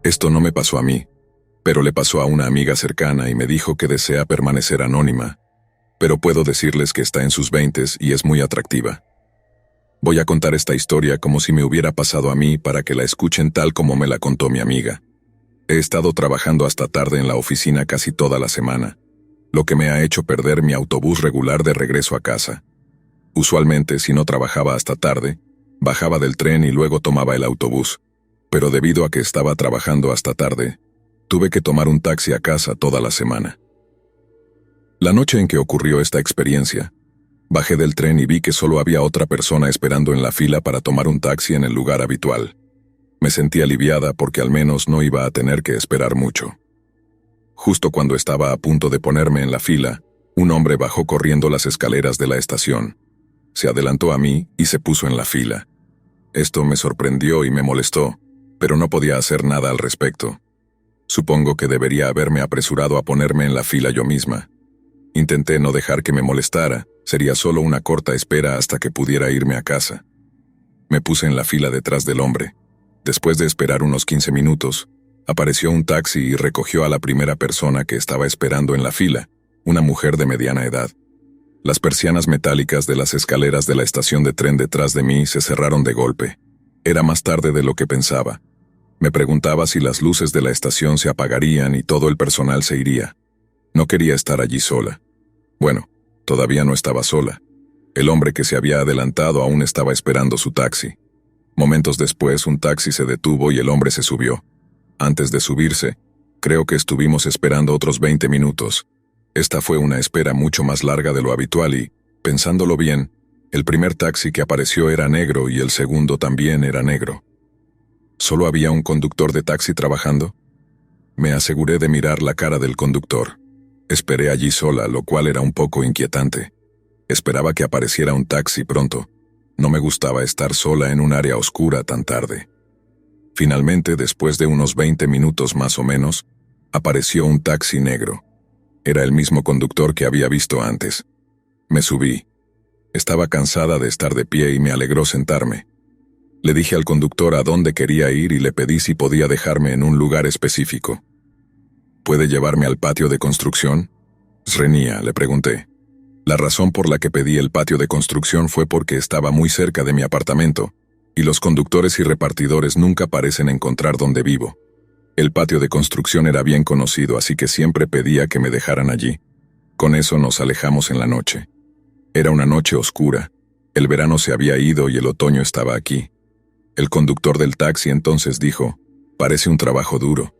Esto no me pasó a mí, pero le pasó a una amiga cercana y me dijo que desea permanecer anónima, pero puedo decirles que está en sus 20s y es muy atractiva. Voy a contar esta historia como si me hubiera pasado a mí para que la escuchen tal como me la contó mi amiga. He estado trabajando hasta tarde en la oficina casi toda la semana, lo que me ha hecho perder mi autobús regular de regreso a casa. Usualmente, si no trabajaba hasta tarde, bajaba del tren y luego tomaba el autobús, pero debido a que estaba trabajando hasta tarde, tuve que tomar un taxi a casa toda la semana. La noche en que ocurrió esta experiencia, bajé del tren y vi que solo había otra persona esperando en la fila para tomar un taxi en el lugar habitual. Me sentí aliviada porque al menos no iba a tener que esperar mucho. Justo cuando estaba a punto de ponerme en la fila, un hombre bajó corriendo las escaleras de la estación. Se adelantó a mí y se puso en la fila. Esto me sorprendió y me molestó, pero no podía hacer nada al respecto. Supongo que debería haberme apresurado a ponerme en la fila yo misma. Intenté no dejar que me molestara, sería solo una corta espera hasta que pudiera irme a casa. Me puse en la fila detrás del hombre. Después de esperar unos 15 minutos, apareció un taxi y recogió a la primera persona que estaba esperando en la fila, una mujer de mediana edad. Las persianas metálicas de las escaleras de la estación de tren detrás de mí se cerraron de golpe. Era más tarde de lo que pensaba. Me preguntaba si las luces de la estación se apagarían y todo el personal se iría. No quería estar allí sola. Bueno, todavía no estaba sola. El hombre que se había adelantado aún estaba esperando su taxi. Momentos después, un taxi se detuvo y el hombre se subió. Antes de subirse, creo que estuvimos esperando otros 20 minutos. Esta fue una espera mucho más larga de lo habitual y, pensándolo bien, el primer taxi que apareció era negro y el segundo también era negro. ¿Solo había un conductor de taxi trabajando? Me aseguré de mirar la cara del conductor. Esperé allí sola, lo cual era un poco inquietante. Esperaba que apareciera un taxi pronto. No me gustaba estar sola en un área oscura tan tarde. Finalmente, después de unos 20 minutos más o menos, apareció un taxi negro. Era el mismo conductor que había visto antes. Me subí. Estaba cansada de estar de pie y me alegró sentarme. Le dije al conductor a dónde quería ir y le pedí si podía dejarme en un lugar específico. ¿Puede llevarme al patio de construcción? Srenia, le pregunté. La razón por la que pedí el patio de construcción fue porque estaba muy cerca de mi apartamento, y los conductores y repartidores nunca parecen encontrar donde vivo. El patio de construcción era bien conocido, así que siempre pedía que me dejaran allí. Con eso nos alejamos en la noche. Era una noche oscura. El verano se había ido y el otoño estaba aquí. El conductor del taxi entonces dijo, «Parece un trabajo duro.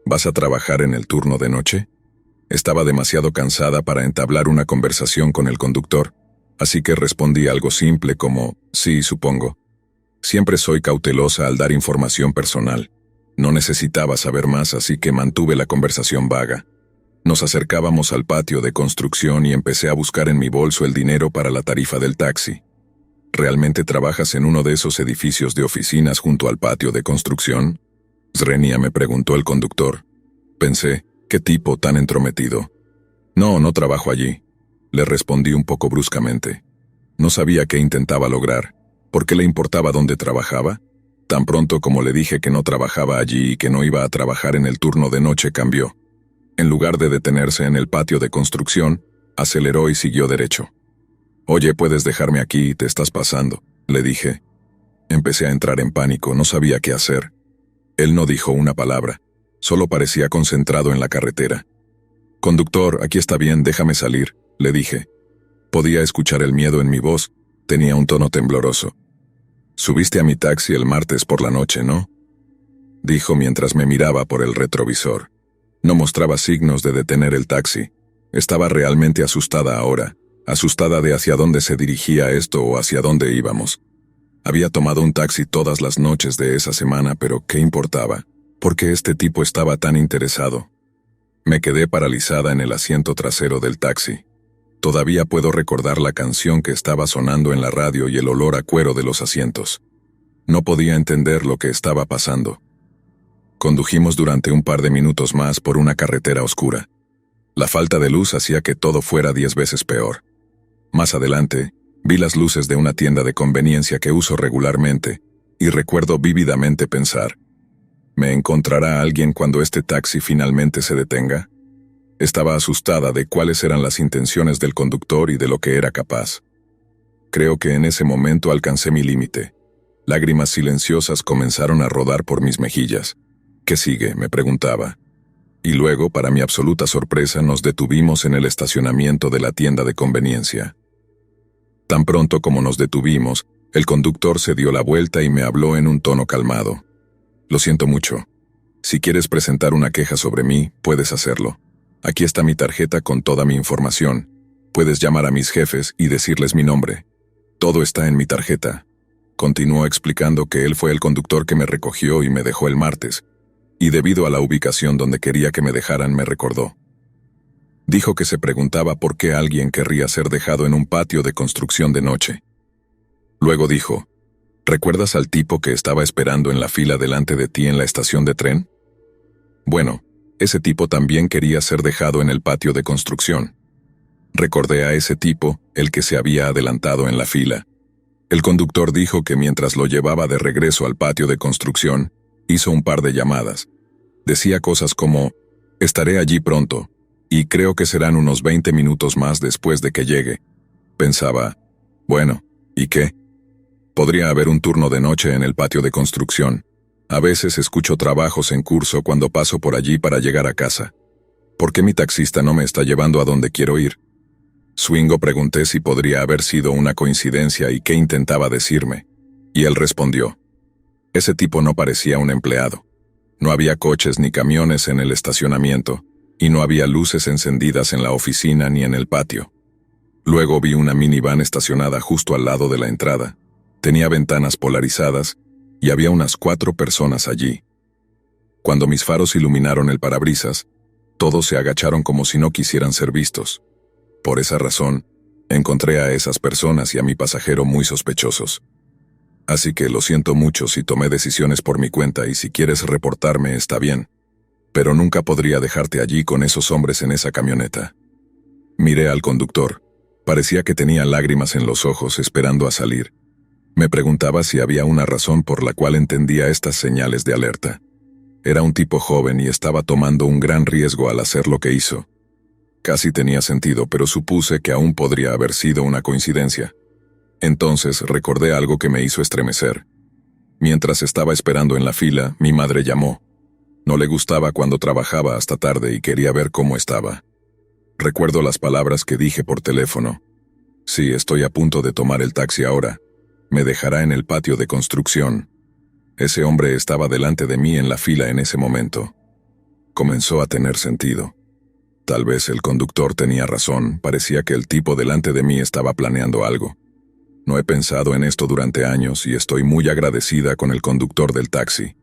¿Vas a trabajar en el turno de noche?» Estaba demasiado cansada para entablar una conversación con el conductor, así que respondí algo simple como, «Sí, supongo». Siempre soy cautelosa al dar información personal. No necesitaba saber más, así que mantuve la conversación vaga. Nos acercábamos al patio de construcción y empecé a buscar en mi bolso el dinero para la tarifa del taxi. ¿Realmente trabajas en uno de esos edificios de oficinas junto al patio de construcción? Srenia, me preguntó el conductor. Pensé, ¿qué tipo tan entrometido? No trabajo allí. Le respondí un poco bruscamente. No sabía qué intentaba lograr. ¿Por qué le importaba dónde trabajaba? Tan pronto como le dije que no trabajaba allí y que no iba a trabajar en el turno de noche, cambió. En lugar de detenerse en el patio de construcción, aceleró y siguió derecho. «Oye, puedes dejarme aquí, te estás pasando», le dije. Empecé a entrar en pánico, no sabía qué hacer. Él no dijo una palabra, solo parecía concentrado en la carretera. «Conductor, aquí está bien, déjame salir», le dije. Podía escuchar el miedo en mi voz, tenía un tono tembloroso. «Subiste a mi taxi el martes por la noche, ¿no?», dijo mientras me miraba por el retrovisor. No mostraba signos de detener el taxi. Estaba realmente asustada ahora, asustada de hacia dónde se dirigía esto o hacia dónde íbamos. Había tomado un taxi todas las noches de esa semana, pero ¿qué importaba? ¿Por qué este tipo estaba tan interesado? Me quedé paralizada en el asiento trasero del taxi. Todavía puedo recordar la canción que estaba sonando en la radio y el olor a cuero de los asientos. No podía entender lo que estaba pasando. Condujimos durante un par de minutos más por una carretera oscura. La falta de luz hacía que todo fuera 10 veces peor. Más adelante, vi las luces de una tienda de conveniencia que uso regularmente, y recuerdo vívidamente pensar, ¿Me encontrará alguien cuando este taxi finalmente se detenga? Estaba asustada de cuáles eran las intenciones del conductor y de lo que era capaz. Creo que en ese momento alcancé mi límite. Lágrimas silenciosas comenzaron a rodar por mis mejillas. ¿Qué sigue?, me preguntaba. Y luego, para mi absoluta sorpresa, nos detuvimos en el estacionamiento de la tienda de conveniencia. Tan pronto como nos detuvimos, el conductor se dio la vuelta y me habló en un tono calmado. Lo siento mucho. Si quieres presentar una queja sobre mí, puedes hacerlo. Aquí está mi tarjeta con toda mi información. Puedes llamar a mis jefes y decirles mi nombre. Todo está en mi tarjeta. Continuó explicando que él fue el conductor que me recogió y me dejó el martes, y debido a la ubicación donde quería que me dejaran me recordó. Dijo que se preguntaba por qué alguien querría ser dejado en un patio de construcción de noche. Luego dijo, ¿recuerdas al tipo que estaba esperando en la fila delante de ti en la estación de tren? Bueno, ese tipo también quería ser dejado en el patio de construcción. Recordé a ese tipo, el que se había adelantado en la fila. El conductor dijo que mientras lo llevaba de regreso al patio de construcción, hizo un par de llamadas. Decía cosas como, estaré allí pronto, y creo que serán unos 20 minutos más después de que llegue. Pensaba, bueno, ¿y qué? Podría haber un turno de noche en el patio de construcción. A veces escucho trabajos en curso cuando paso por allí para llegar a casa. ¿Por qué mi taxista no me está llevando a donde quiero ir? Swingo pregunté si podría haber sido una coincidencia y qué intentaba decirme. Y él respondió, ese tipo no parecía un empleado. No había coches ni camiones en el estacionamiento, y no había luces encendidas en la oficina ni en el patio. Luego vi una minivan estacionada justo al lado de la entrada. Tenía ventanas polarizadas, y había unas 4 personas allí. Cuando mis faros iluminaron el parabrisas, todos se agacharon como si no quisieran ser vistos. Por esa razón, encontré a esas personas y a mi pasajero muy sospechosos. Así que lo siento mucho si tomé decisiones por mi cuenta y si quieres reportarme está bien. Pero nunca podría dejarte allí con esos hombres en esa camioneta. Miré al conductor. Parecía que tenía lágrimas en los ojos esperando a salir. Me preguntaba si había una razón por la cual entendía estas señales de alerta. Era un tipo joven y estaba tomando un gran riesgo al hacer lo que hizo. Casi tenía sentido, pero supuse que aún podría haber sido una coincidencia. Entonces recordé algo que me hizo estremecer. Mientras estaba esperando en la fila, mi madre llamó. No le gustaba cuando trabajaba hasta tarde y quería ver cómo estaba. Recuerdo las palabras que dije por teléfono. Sí, estoy a punto de tomar el taxi ahora. Me dejará en el patio de construcción. Ese hombre estaba delante de mí en la fila en ese momento. Comenzó a tener sentido. Tal vez el conductor tenía razón, parecía que el tipo delante de mí estaba planeando algo. No he pensado en esto durante años y estoy muy agradecida con el conductor del taxi.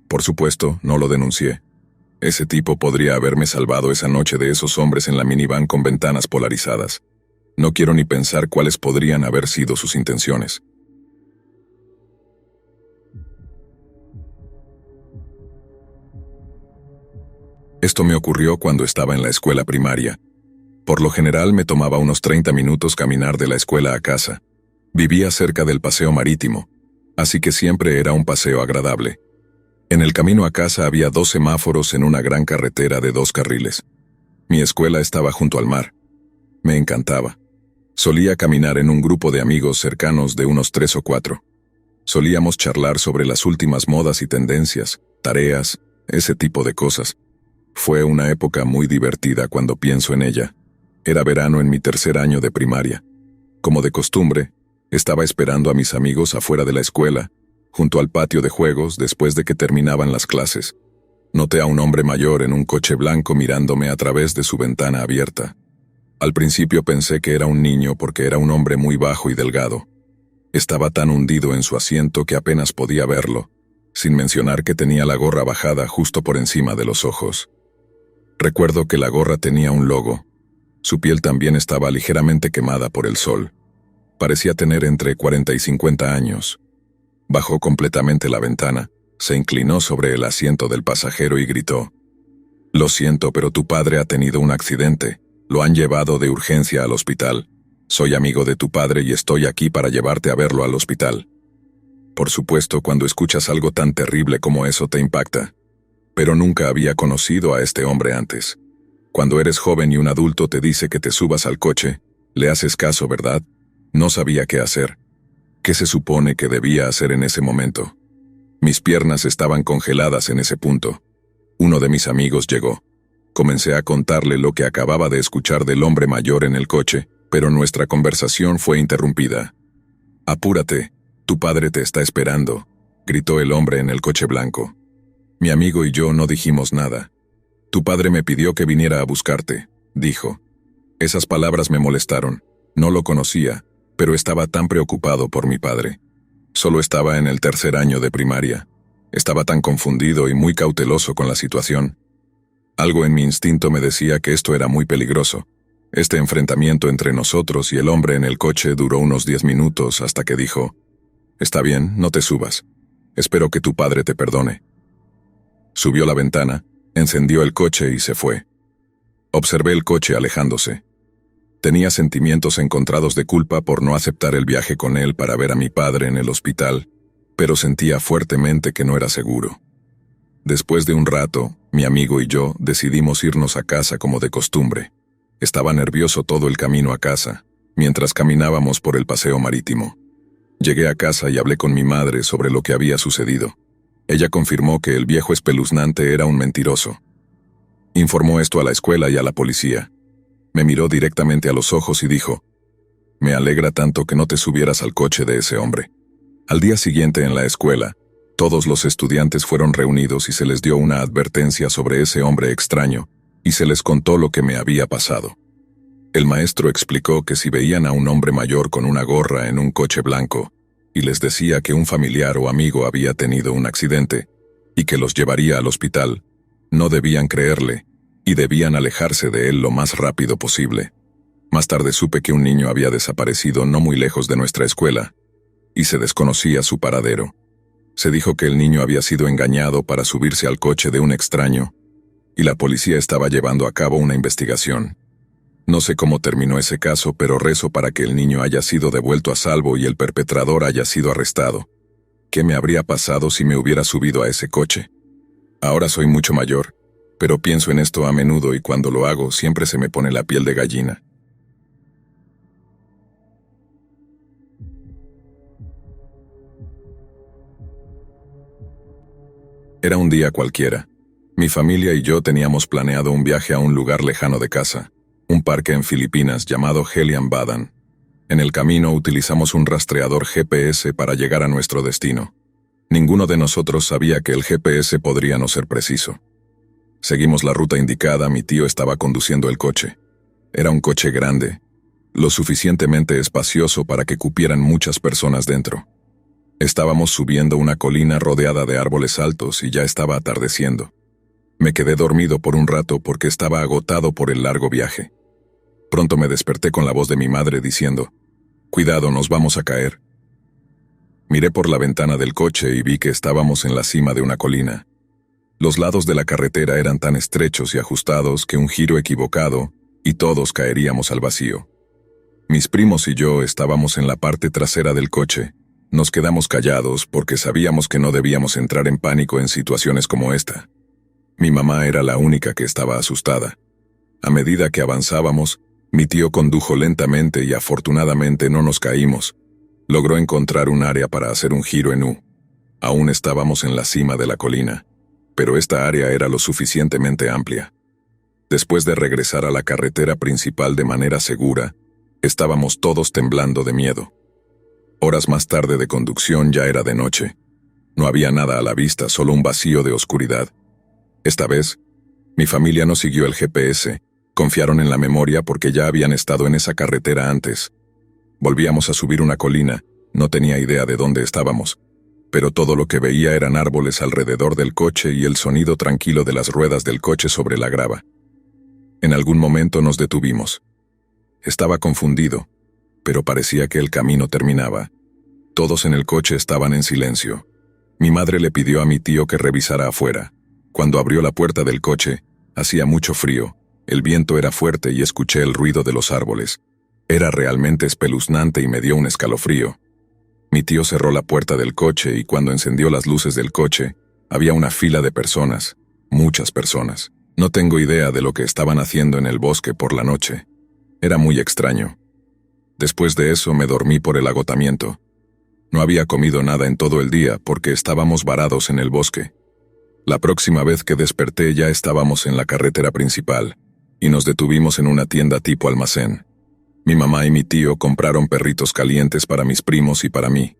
Por supuesto, no lo denuncié. Ese tipo podría haberme salvado esa noche de esos hombres en la minivan con ventanas polarizadas. No quiero ni pensar cuáles podrían haber sido sus intenciones. Esto me ocurrió cuando estaba en la escuela primaria. Por lo general me tomaba unos 30 minutos caminar de la escuela a casa. Vivía cerca del paseo marítimo, así que siempre era un paseo agradable. En el camino a casa había 2 semáforos en una gran carretera de 2 carriles. Mi escuela estaba junto al mar. Me encantaba. Solía caminar en un grupo de amigos cercanos de unos 3 o 4. Solíamos charlar sobre las últimas modas y tendencias, tareas, ese tipo de cosas. Fue una época muy divertida cuando pienso en ella. Era verano en mi 3er año de primaria. Como de costumbre, estaba esperando a mis amigos afuera de la escuela, junto al patio de juegos después de que terminaban las clases. Noté a un hombre mayor en un coche blanco mirándome a través de su ventana abierta. Al principio pensé que era un niño porque era un hombre muy bajo y delgado. Estaba tan hundido en su asiento que apenas podía verlo, sin mencionar que tenía la gorra bajada justo por encima de los ojos. Recuerdo que la gorra tenía un logo. Su piel también estaba ligeramente quemada por el sol. Parecía tener entre 40 y 50 años. Bajó completamente la ventana, se inclinó sobre el asiento del pasajero y gritó: «Lo siento, pero tu padre ha tenido un accidente. Lo han llevado de urgencia al hospital. Soy amigo de tu padre y estoy aquí para llevarte a verlo al hospital». Por supuesto, cuando escuchas algo tan terrible como eso te impacta. Pero nunca había conocido a este hombre antes. Cuando eres joven y un adulto te dice que te subas al coche, le haces caso, ¿verdad? No sabía qué hacer. ¿Qué se supone que debía hacer en ese momento? Mis piernas estaban congeladas en ese punto. Uno de mis amigos llegó. Comencé a contarle lo que acababa de escuchar del hombre mayor en el coche, pero nuestra conversación fue interrumpida. «Apúrate, tu padre te está esperando», gritó el hombre en el coche blanco. Mi amigo y yo no dijimos nada. «Tu padre me pidió que viniera a buscarte», dijo. Esas palabras me molestaron. No lo conocía, pero estaba tan preocupado por mi padre. Solo estaba en el 3er año de primaria. Estaba tan confundido y muy cauteloso con la situación. Algo en mi instinto me decía que esto era muy peligroso. Este enfrentamiento entre nosotros y el hombre en el coche duró unos 10 minutos hasta que dijo: «Está bien, no te subas. Espero que tu padre te perdone». Subió la ventana, encendió el coche y se fue. Observé el coche alejándose. Tenía sentimientos encontrados de culpa por no aceptar el viaje con él para ver a mi padre en el hospital, pero sentía fuertemente que no era seguro. Después de un rato, mi amigo y yo decidimos irnos a casa como de costumbre. Estaba nervioso todo el camino a casa, mientras caminábamos por el paseo marítimo. Llegué a casa y hablé con mi madre sobre lo que había sucedido. Ella confirmó que el viejo espeluznante era un mentiroso. Informó esto a la escuela y a la policía. Me miró directamente a los ojos y dijo: «Me alegra tanto que no te subieras al coche de ese hombre». Al día siguiente en la escuela, todos los estudiantes fueron reunidos y se les dio una advertencia sobre ese hombre extraño, y se les contó lo que me había pasado. El maestro explicó que si veían a un hombre mayor con una gorra en un coche blanco, y les decía que un familiar o amigo había tenido un accidente, y que los llevaría al hospital, no debían creerle, y debían alejarse de él lo más rápido posible. Más tarde supe que un niño había desaparecido no muy lejos de nuestra escuela, y se desconocía su paradero. Se dijo que el niño había sido engañado para subirse al coche de un extraño, y la policía estaba llevando a cabo una investigación. No sé cómo terminó ese caso, pero rezo para que el niño haya sido devuelto a salvo y el perpetrador haya sido arrestado. ¿Qué me habría pasado si me hubiera subido a ese coche? Ahora soy mucho mayor, pero pienso en esto a menudo y cuando lo hago siempre se me pone la piel de gallina. Era un día cualquiera. Mi familia y yo teníamos planeado un viaje a un lugar lejano de casa, un parque en Filipinas llamado Helian Badan. En el camino utilizamos un rastreador GPS para llegar a nuestro destino. Ninguno de nosotros sabía que el GPS podría no ser preciso. Seguimos la ruta indicada, mi tío estaba conduciendo el coche. Era un coche grande, lo suficientemente espacioso para que cupieran muchas personas dentro. Estábamos subiendo una colina rodeada de árboles altos y ya estaba atardeciendo. Me quedé dormido por un rato porque estaba agotado por el largo viaje. Pronto me desperté con la voz de mi madre diciendo: «Cuidado, nos vamos a caer». Miré por la ventana del coche y vi que estábamos en la cima de una colina. Los lados de la carretera eran tan estrechos y ajustados que un giro equivocado y todos caeríamos al vacío. Mis primos y yo estábamos en la parte trasera del coche. Nos quedamos callados porque sabíamos que no debíamos entrar en pánico en situaciones como esta. Mi mamá era la única que estaba asustada. A medida que avanzábamos, mi tío condujo lentamente y afortunadamente no nos caímos. Logró encontrar un área para hacer un giro en U. Aún estábamos en la cima de la colina, pero esta área era lo suficientemente amplia. Después de regresar a la carretera principal de manera segura, estábamos todos temblando de miedo. Horas más tarde de conducción ya era de noche. No había nada a la vista, solo un vacío de oscuridad. Esta vez, mi familia no siguió el GPS, confiaron en la memoria porque ya habían estado en esa carretera antes. Volvíamos a subir una colina, no tenía idea de dónde estábamos, pero todo lo que veía eran árboles alrededor del coche y el sonido tranquilo de las ruedas del coche sobre la grava. En algún momento nos detuvimos. Estaba confundido, pero parecía que el camino terminaba. Todos en el coche estaban en silencio. Mi madre le pidió a mi tío que revisara afuera. Cuando abrió la puerta del coche, hacía mucho frío, el viento era fuerte y escuché el ruido de los árboles. Era realmente espeluznante y me dio un escalofrío. Mi tío cerró la puerta del coche y cuando encendió las luces del coche, había una fila de personas, muchas personas. No tengo idea de lo que estaban haciendo en el bosque por la noche. Era muy extraño. Después de eso me dormí por el agotamiento. No había comido nada en todo el día porque estábamos varados en el bosque. La próxima vez que desperté ya estábamos en la carretera principal y nos detuvimos en una tienda tipo almacén. Mi mamá y mi tío compraron perritos calientes para mis primos y para mí.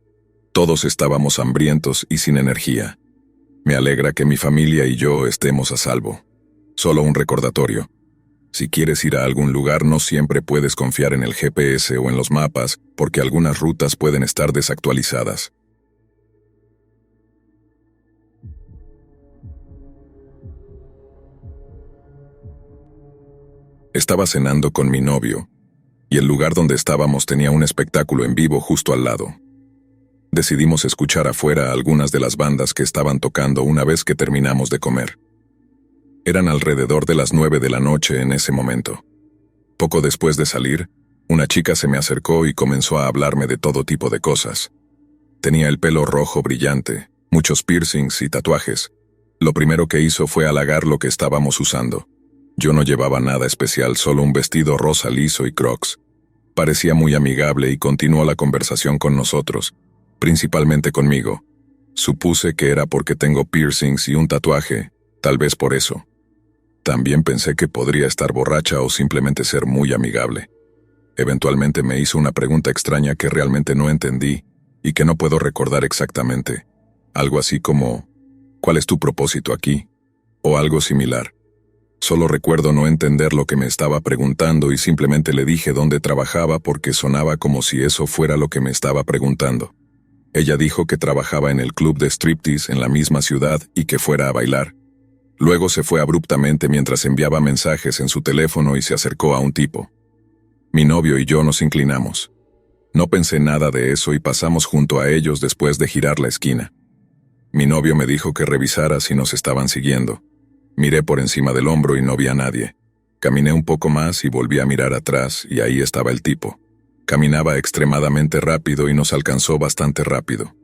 Todos estábamos hambrientos y sin energía. Me alegra que mi familia y yo estemos a salvo. Solo un recordatorio. Si quieres ir a algún lugar, no siempre puedes confiar en el GPS o en los mapas, porque algunas rutas pueden estar desactualizadas. Estaba cenando con mi novio, y el lugar donde estábamos tenía un espectáculo en vivo justo al lado. Decidimos escuchar afuera algunas de las bandas que estaban tocando una vez que terminamos de comer. Eran alrededor de las 9 de la noche en ese momento. Poco después de salir, una chica se me acercó y comenzó a hablarme de todo tipo de cosas. Tenía el pelo rojo brillante, muchos piercings y tatuajes. Lo primero que hizo fue halagar lo que estábamos usando. Yo no llevaba nada especial, solo un vestido rosa liso y Crocs. Parecía muy amigable y continuó la conversación con nosotros, principalmente conmigo. Supuse que era porque tengo piercings y un tatuaje, tal vez por eso. También pensé que podría estar borracha o simplemente ser muy amigable. Eventualmente me hizo una pregunta extraña que realmente no entendí y que no puedo recordar exactamente. Algo así como, ¿cuál es tu propósito aquí? O algo similar. Solo recuerdo no entender lo que me estaba preguntando y simplemente le dije dónde trabajaba porque sonaba como si eso fuera lo que me estaba preguntando. Ella dijo que trabajaba en el club de striptease en la misma ciudad y que fuera a bailar. Luego se fue abruptamente mientras enviaba mensajes en su teléfono y se acercó a un tipo. Mi novio y yo nos inclinamos. No pensé nada de eso y pasamos junto a ellos después de girar la esquina. Mi novio me dijo que revisara si nos estaban siguiendo. Miré por encima del hombro y no vi a nadie. Caminé un poco más y volví a mirar atrás y ahí estaba el tipo. Caminaba extremadamente rápido y nos alcanzó bastante rápido.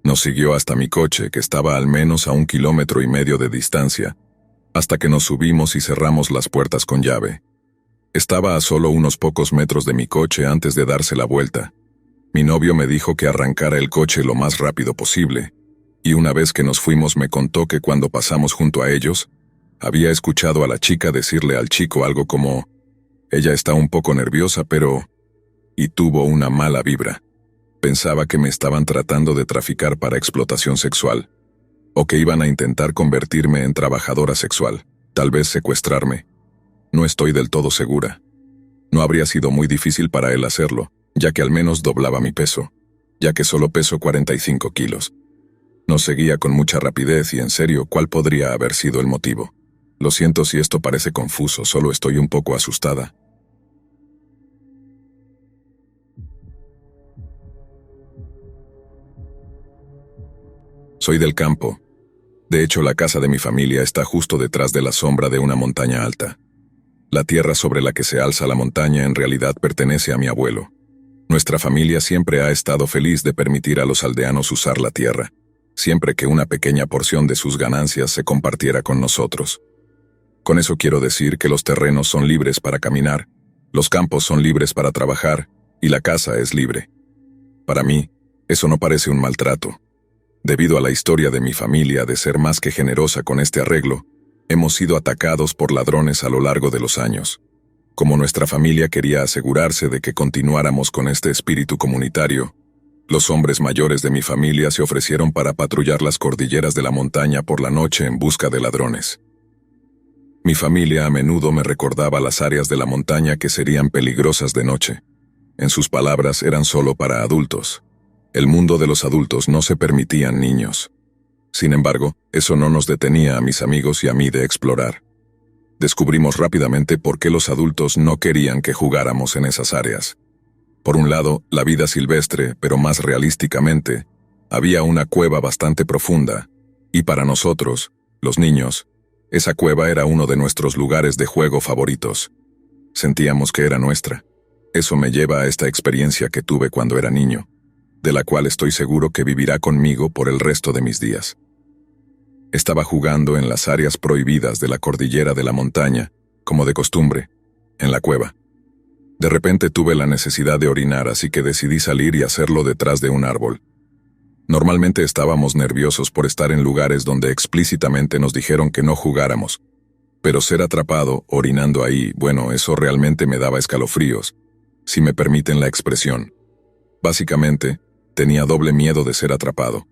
Nos siguió hasta mi coche, que estaba al menos a 1,5 kilómetros de distancia, hasta que nos subimos y cerramos las puertas con llave. Estaba a solo unos pocos metros de mi coche antes de darse la vuelta. Mi novio me dijo que arrancara el coche lo más rápido posible, y una vez que nos fuimos me contó que cuando pasamos junto a ellos, había escuchado a la chica decirle al chico algo como, «Ella está un poco nerviosa, pero...», y tuvo una mala vibra. Pensaba que me estaban tratando de traficar para explotación sexual, o que iban a intentar convertirme en trabajadora sexual, tal vez secuestrarme. No estoy del todo segura. No habría sido muy difícil para él hacerlo, ya que al menos doblaba mi peso, ya que solo peso 45 kilos. Nos seguía con mucha rapidez y en serio, ¿cuál podría haber sido el motivo? Lo siento si esto parece confuso, solo estoy un poco asustada. Soy del campo. De hecho, la casa de mi familia está justo detrás de la sombra de una montaña alta. La tierra sobre la que se alza la montaña en realidad pertenece a mi abuelo. Nuestra familia siempre ha estado feliz de permitir a los aldeanos usar la tierra, siempre que una pequeña porción de sus ganancias se compartiera con nosotros. Con eso quiero decir que los terrenos son libres para caminar, los campos son libres para trabajar, y la casa es libre. Para mí, eso no parece un maltrato. Debido a la historia de mi familia de ser más que generosa con este arreglo, hemos sido atacados por ladrones a lo largo de los años. Como nuestra familia quería asegurarse de que continuáramos con este espíritu comunitario, los hombres mayores de mi familia se ofrecieron para patrullar las cordilleras de la montaña por la noche en busca de ladrones. Mi familia a menudo me recordaba las áreas de la montaña que serían peligrosas de noche. En sus palabras, eran solo para adultos. El mundo de los adultos no se permitían niños. Sin embargo, eso no nos detenía a mis amigos y a mí de explorar. Descubrimos rápidamente por qué los adultos no querían que jugáramos en esas áreas. Por un lado, la vida silvestre, pero más realísticamente, había una cueva bastante profunda, y para nosotros, los niños, esa cueva era uno de nuestros lugares de juego favoritos. Sentíamos que era nuestra. Eso me lleva a esta experiencia que tuve cuando era niño. de la cual estoy seguro que vivirá conmigo por el resto de mis días. Estaba jugando en las áreas prohibidas de la cordillera de la montaña, como de costumbre, en la cueva. De repente tuve la necesidad de orinar, así que decidí salir y hacerlo detrás de un árbol. Normalmente estábamos nerviosos por estar en lugares donde explícitamente nos dijeron que no jugáramos, pero ser atrapado orinando ahí, bueno, eso realmente me daba escalofríos, si me permiten la expresión. Básicamente, tenía doble miedo de ser atrapado.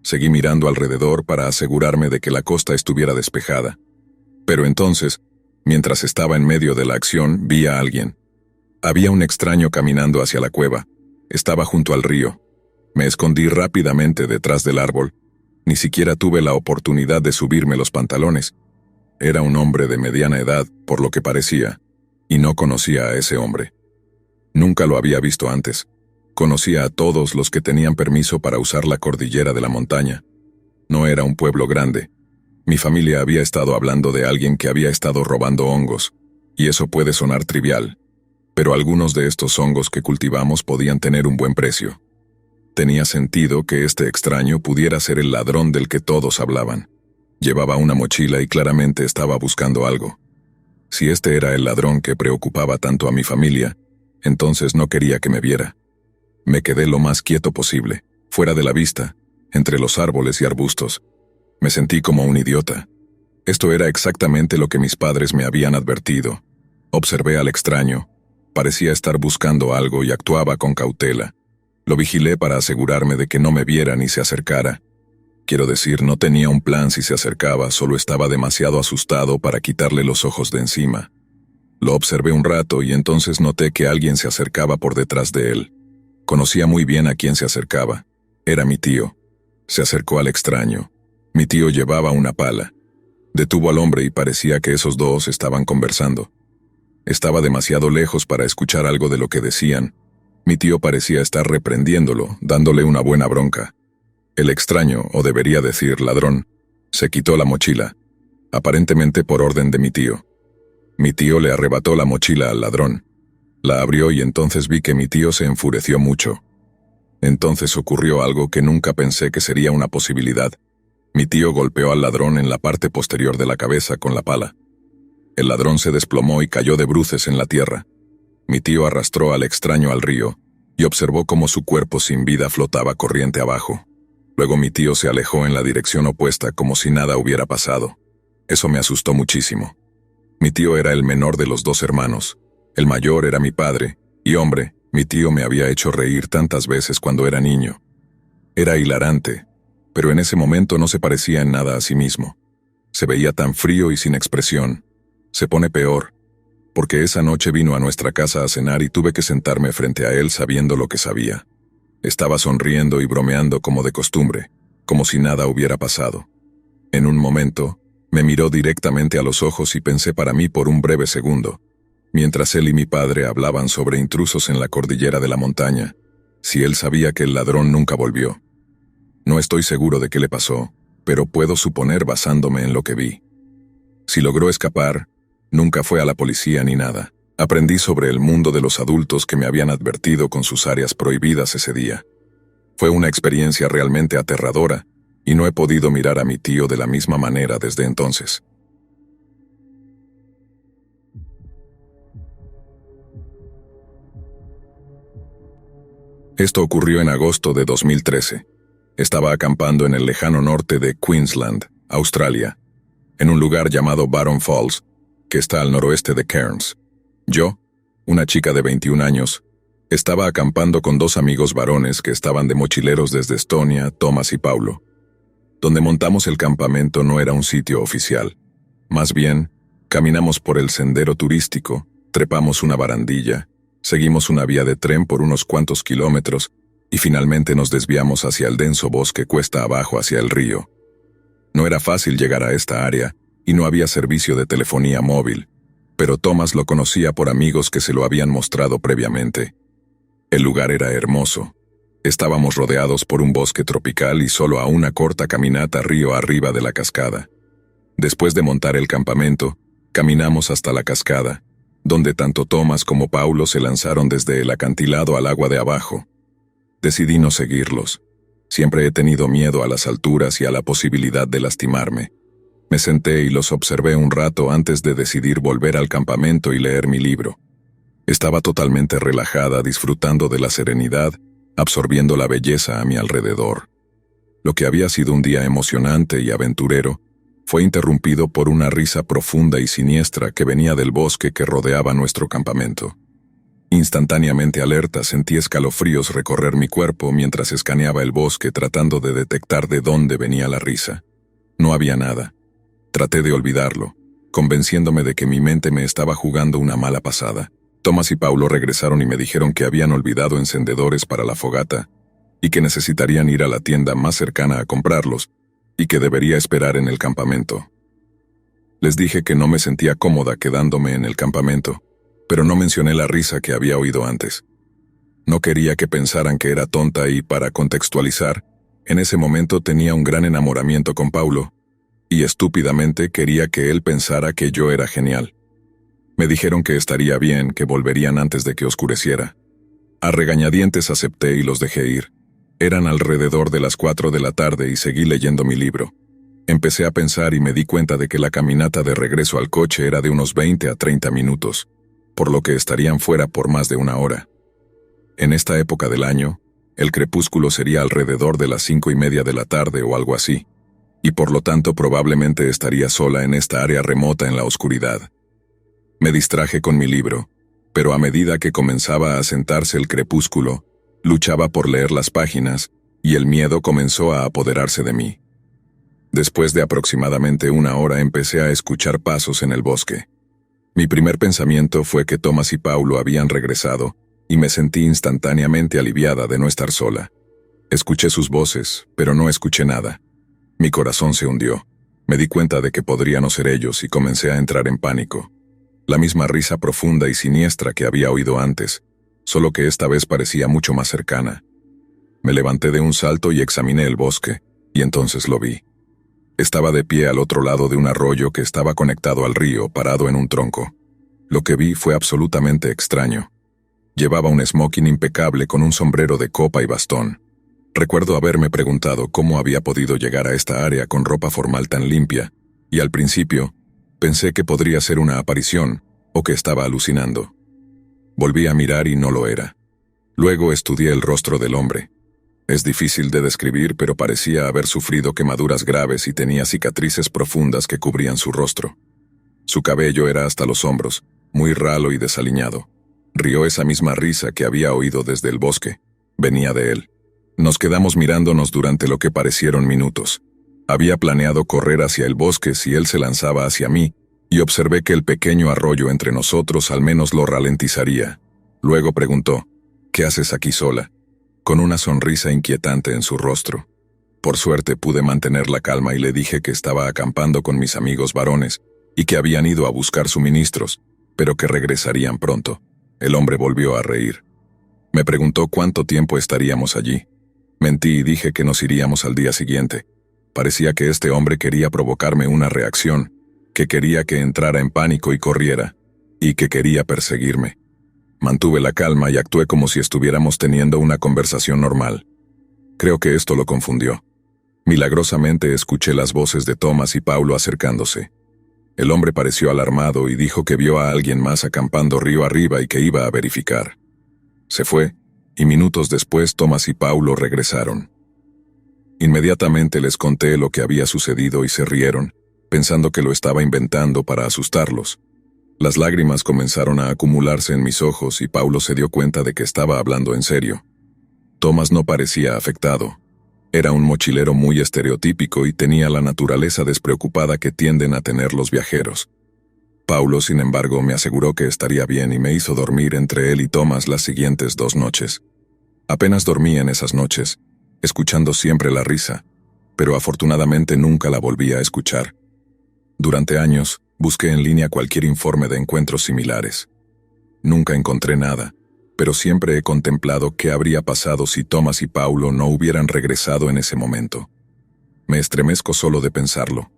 Seguí mirando alrededor para asegurarme de que la costa estuviera despejada. Pero entonces, mientras estaba en medio de la acción, vi a alguien. Había un extraño caminando hacia la cueva. Estaba junto al río. Me escondí rápidamente detrás del árbol. Ni siquiera tuve la oportunidad de subirme los pantalones. Era un hombre de mediana edad, por lo que parecía, y no conocía a ese hombre. Nunca lo había visto antes. Conocía a todos los que tenían permiso para usar la cordillera de la montaña. No era un pueblo grande. Mi familia había estado hablando de alguien que había estado robando hongos, y eso puede sonar trivial, pero algunos de estos hongos que cultivamos podían tener un buen precio. Tenía sentido que este extraño pudiera ser el ladrón del que todos hablaban. Llevaba una mochila y claramente estaba buscando algo. Si este era el ladrón que preocupaba tanto a mi familia, entonces no quería que me viera. Me quedé lo más quieto posible, fuera de la vista, entre los árboles y arbustos. Me sentí como un idiota. Esto era exactamente lo que mis padres me habían advertido. Observé al extraño. Parecía estar buscando algo y actuaba con cautela. Lo vigilé para asegurarme de que no me viera ni se acercara. Quiero decir, no tenía un plan si se acercaba, solo estaba demasiado asustado para quitarle los ojos de encima. Lo observé un rato y entonces noté que alguien se acercaba por detrás de él. Conocía muy bien a quién se acercaba. Era mi tío. Se acercó al extraño. Mi tío llevaba una pala. Detuvo al hombre y parecía que esos dos estaban conversando. Estaba demasiado lejos para escuchar algo de lo que decían. Mi tío parecía estar reprendiéndolo, dándole una buena bronca. El extraño, o debería decir ladrón, se quitó la mochila, aparentemente por orden de mi tío. Mi tío le arrebató la mochila al ladrón. La abrió y entonces vi que mi tío se enfureció mucho. Entonces ocurrió algo que nunca pensé que sería una posibilidad. Mi tío golpeó al ladrón en la parte posterior de la cabeza con la pala. El ladrón se desplomó y cayó de bruces en la tierra. Mi tío arrastró al extraño al río y observó cómo su cuerpo sin vida flotaba corriente abajo. Luego mi tío se alejó en la dirección opuesta como si nada hubiera pasado. Eso me asustó muchísimo. Mi tío era el menor de los dos hermanos. El mayor era mi padre, y hombre, mi tío me había hecho reír tantas veces cuando era niño. Era hilarante, pero en ese momento no se parecía en nada a sí mismo. Se veía tan frío y sin expresión. Se pone peor, porque esa noche vino a nuestra casa a cenar y tuve que sentarme frente a él sabiendo lo que sabía. Estaba sonriendo y bromeando como de costumbre, como si nada hubiera pasado. En un momento, me miró directamente a los ojos y pensé para mí por un breve segundo, mientras él y mi padre hablaban sobre intrusos en la cordillera de la montaña, si él sabía que el ladrón nunca volvió. No estoy seguro de qué le pasó, pero puedo suponer basándome en lo que vi. Si logró escapar, nunca fue a la policía ni nada. Aprendí sobre el mundo de los adultos que me habían advertido con sus áreas prohibidas ese día. Fue una experiencia realmente aterradora, y no he podido mirar a mi tío de la misma manera desde entonces. Esto ocurrió en agosto de 2013. Estaba acampando en el lejano norte de Queensland, Australia, en un lugar llamado Barron Falls, que está al noroeste de Cairns. Yo, una chica de 21 años, estaba acampando con dos amigos varones que estaban de mochileros desde Estonia, Thomas y Paulo. Donde montamos el campamento no era un sitio oficial. Más bien, caminamos por el sendero turístico, trepamos una barandilla, seguimos una vía de tren por unos cuantos kilómetros y finalmente nos desviamos hacia el denso bosque cuesta abajo hacia el río. No era fácil llegar a esta área y no había servicio de telefonía móvil, pero Thomas lo conocía por amigos que se lo habían mostrado previamente. El lugar era hermoso. Estábamos rodeados por un bosque tropical y solo a una corta caminata río arriba de la cascada. Después de montar el campamento, caminamos hasta la cascada, donde tanto Thomas como Paulo se lanzaron desde el acantilado al agua de abajo. Decidí no seguirlos. Siempre he tenido miedo a las alturas y a la posibilidad de lastimarme. Me senté y los observé un rato antes de decidir volver al campamento y leer mi libro. Estaba totalmente relajada, disfrutando de la serenidad, absorbiendo la belleza a mi alrededor. Lo que había sido un día emocionante y aventurero fue interrumpido por una risa profunda y siniestra que venía del bosque que rodeaba nuestro campamento. Instantáneamente alerta, sentí escalofríos recorrer mi cuerpo mientras escaneaba el bosque tratando de detectar de dónde venía la risa. No había nada. Traté de olvidarlo, convenciéndome de que mi mente me estaba jugando una mala pasada. Tomás y Paulo regresaron y me dijeron que habían olvidado encendedores para la fogata y que necesitarían ir a la tienda más cercana a comprarlos y que debería esperar en el campamento. Les dije que no me sentía cómoda quedándome en el campamento, pero no mencioné la risa que había oído antes. No quería que pensaran que era tonta y, para contextualizar, en ese momento tenía un gran enamoramiento con Paulo, y estúpidamente quería que él pensara que yo era genial. Me dijeron que estaría bien, que volverían antes de que oscureciera. A regañadientes acepté y los dejé ir. Eran alrededor de las 4 de la tarde y seguí leyendo mi libro. Empecé a pensar y me di cuenta de que la caminata de regreso al coche era de unos 20 a 30 minutos, por lo que estarían fuera por más de una hora. En esta época del año, el crepúsculo sería alrededor de las 5:30 de la tarde o algo así, y por lo tanto probablemente estaría sola en esta área remota en la oscuridad. Me distraje con mi libro, pero a medida que comenzaba a asentarse el crepúsculo, luchaba por leer las páginas, y el miedo comenzó a apoderarse de mí. Después de aproximadamente una hora empecé a escuchar pasos en el bosque. Mi primer pensamiento fue que Tomás y Paulo habían regresado, y me sentí instantáneamente aliviada de no estar sola. Escuché sus voces, pero no escuché nada. Mi corazón se hundió. Me di cuenta de que podría no ser ellos y comencé a entrar en pánico. La misma risa profunda y siniestra que había oído antes, solo que esta vez parecía mucho más cercana. Me levanté de un salto y examiné el bosque, y entonces lo vi. Estaba de pie al otro lado de un arroyo que estaba conectado al río, parado en un tronco. Lo que vi fue absolutamente extraño. Llevaba un smoking impecable con un sombrero de copa y bastón. Recuerdo haberme preguntado cómo había podido llegar a esta área con ropa formal tan limpia, y al principio, pensé que podría ser una aparición, o que estaba alucinando. Volví a mirar y no lo era. Luego estudié el rostro del hombre. Es difícil de describir, pero parecía haber sufrido quemaduras graves y tenía cicatrices profundas que cubrían su rostro. Su cabello era hasta los hombros, muy ralo y desaliñado. Rió esa misma risa que había oído desde el bosque. Venía de él. Nos quedamos mirándonos durante lo que parecieron minutos. Había planeado correr hacia el bosque si él se lanzaba hacia mí, y observé que el pequeño arroyo entre nosotros al menos lo ralentizaría. Luego preguntó, «¿Qué haces aquí sola?», con una sonrisa inquietante en su rostro. Por suerte pude mantener la calma y le dije que estaba acampando con mis amigos varones y que habían ido a buscar suministros, pero que regresarían pronto. El hombre volvió a reír. Me preguntó cuánto tiempo estaríamos allí. Mentí y dije que nos iríamos al día siguiente. Parecía que este hombre quería provocarme una reacción, que quería que entrara en pánico y corriera, y que quería perseguirme. Mantuve la calma y actué como si estuviéramos teniendo una conversación normal. Creo que esto lo confundió. Milagrosamente escuché las voces de Tomás y Paulo acercándose. El hombre pareció alarmado y dijo que vio a alguien más acampando río arriba y que iba a verificar. Se fue, y minutos después Tomás y Paulo regresaron. Inmediatamente les conté lo que había sucedido y se rieron, pensando que lo estaba inventando para asustarlos. Las lágrimas comenzaron a acumularse en mis ojos y Paulo se dio cuenta de que estaba hablando en serio. Tomás no parecía afectado. Era un mochilero muy estereotípico y tenía la naturaleza despreocupada que tienden a tener los viajeros. Paulo, sin embargo, me aseguró que estaría bien y me hizo dormir entre él y Tomás las siguientes 2 noches. Apenas dormí en esas noches, escuchando siempre la risa, pero afortunadamente nunca la volví a escuchar. Durante años, busqué en línea cualquier informe de encuentros similares. Nunca encontré nada, pero siempre he contemplado qué habría pasado si Tomás y Paulo no hubieran regresado en ese momento. Me estremezco solo de pensarlo.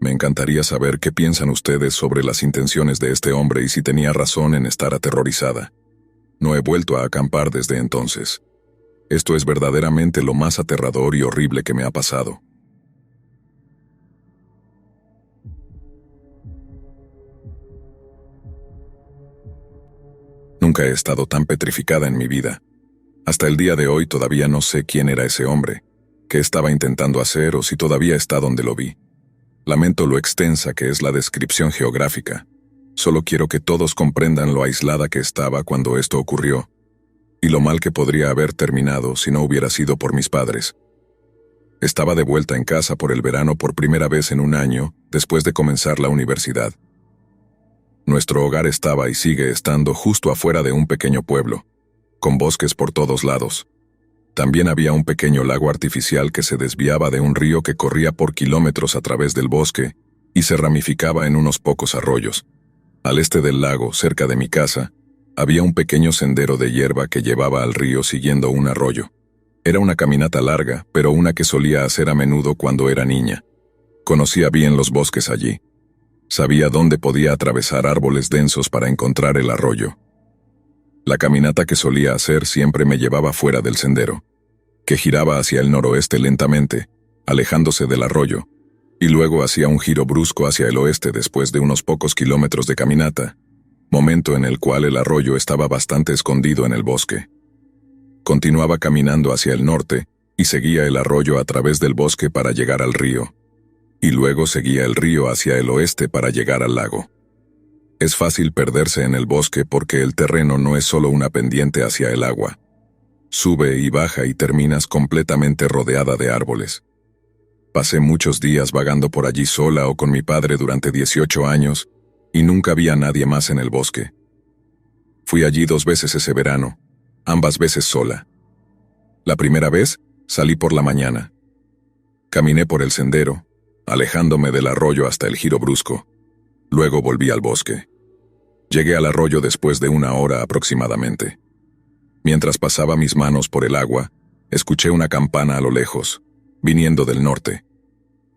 Me encantaría saber qué piensan ustedes sobre las intenciones de este hombre y si tenía razón en estar aterrorizada. No he vuelto a acampar desde entonces. Esto es verdaderamente lo más aterrador y horrible que me ha pasado. Nunca he estado tan petrificada en mi vida. Hasta el día de hoy todavía no sé quién era ese hombre, qué estaba intentando hacer o si todavía está donde lo vi. Lamento lo extensa que es la descripción geográfica. Solo quiero que todos comprendan lo aislada que estaba cuando esto ocurrió, y lo mal que podría haber terminado si no hubiera sido por mis padres. Estaba de vuelta en casa por el verano por primera vez en un año, después de comenzar la universidad. Nuestro hogar estaba y sigue estando justo afuera de un pequeño pueblo, con bosques por todos lados. También había un pequeño lago artificial que se desviaba de un río que corría por kilómetros a través del bosque y se ramificaba en unos pocos arroyos. Al este del lago, cerca de mi casa, había un pequeño sendero de hierba que llevaba al río siguiendo un arroyo. Era una caminata larga, pero una que solía hacer a menudo cuando era niña. Conocía bien los bosques allí. Sabía dónde podía atravesar árboles densos para encontrar el arroyo. La caminata que solía hacer siempre me llevaba fuera del sendero, que giraba hacia el noroeste lentamente, alejándose del arroyo, y luego hacía un giro brusco hacia el oeste después de unos pocos kilómetros de caminata, momento en el cual el arroyo estaba bastante escondido en el bosque. Continuaba caminando hacia el norte y seguía el arroyo a través del bosque para llegar al río, y luego seguía el río hacia el oeste para llegar al lago. Es fácil perderse en el bosque porque el terreno no es solo una pendiente hacia el agua. Sube y baja y terminas completamente rodeada de árboles. Pasé muchos días vagando por allí sola o con mi padre durante 18 años y nunca vi a nadie más en el bosque. Fui allí 2 veces ese verano, ambas veces sola. La primera vez salí por la mañana. Caminé por el sendero, alejándome del arroyo hasta el giro brusco. Luego volví al bosque. Llegué al arroyo después de 1 hora aproximadamente. Mientras pasaba mis manos por el agua, escuché una campana a lo lejos, viniendo del norte.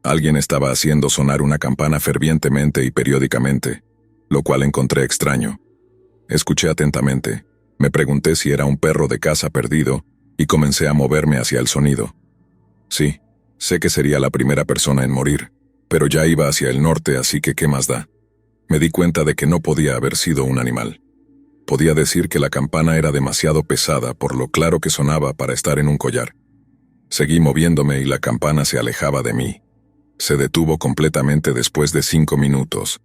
Alguien estaba haciendo sonar una campana fervientemente y periódicamente, lo cual encontré extraño. Escuché atentamente, me pregunté si era un perro de casa perdido y comencé a moverme hacia el sonido. Sí, sé que sería la primera persona en morir, pero ya iba hacia el norte, así que ¿qué más da? Me di cuenta de que no podía haber sido un animal. Podía decir que la campana era demasiado pesada por lo claro que sonaba para estar en un collar. Seguí moviéndome y la campana se alejaba de mí. Se detuvo completamente después de 5 minutos.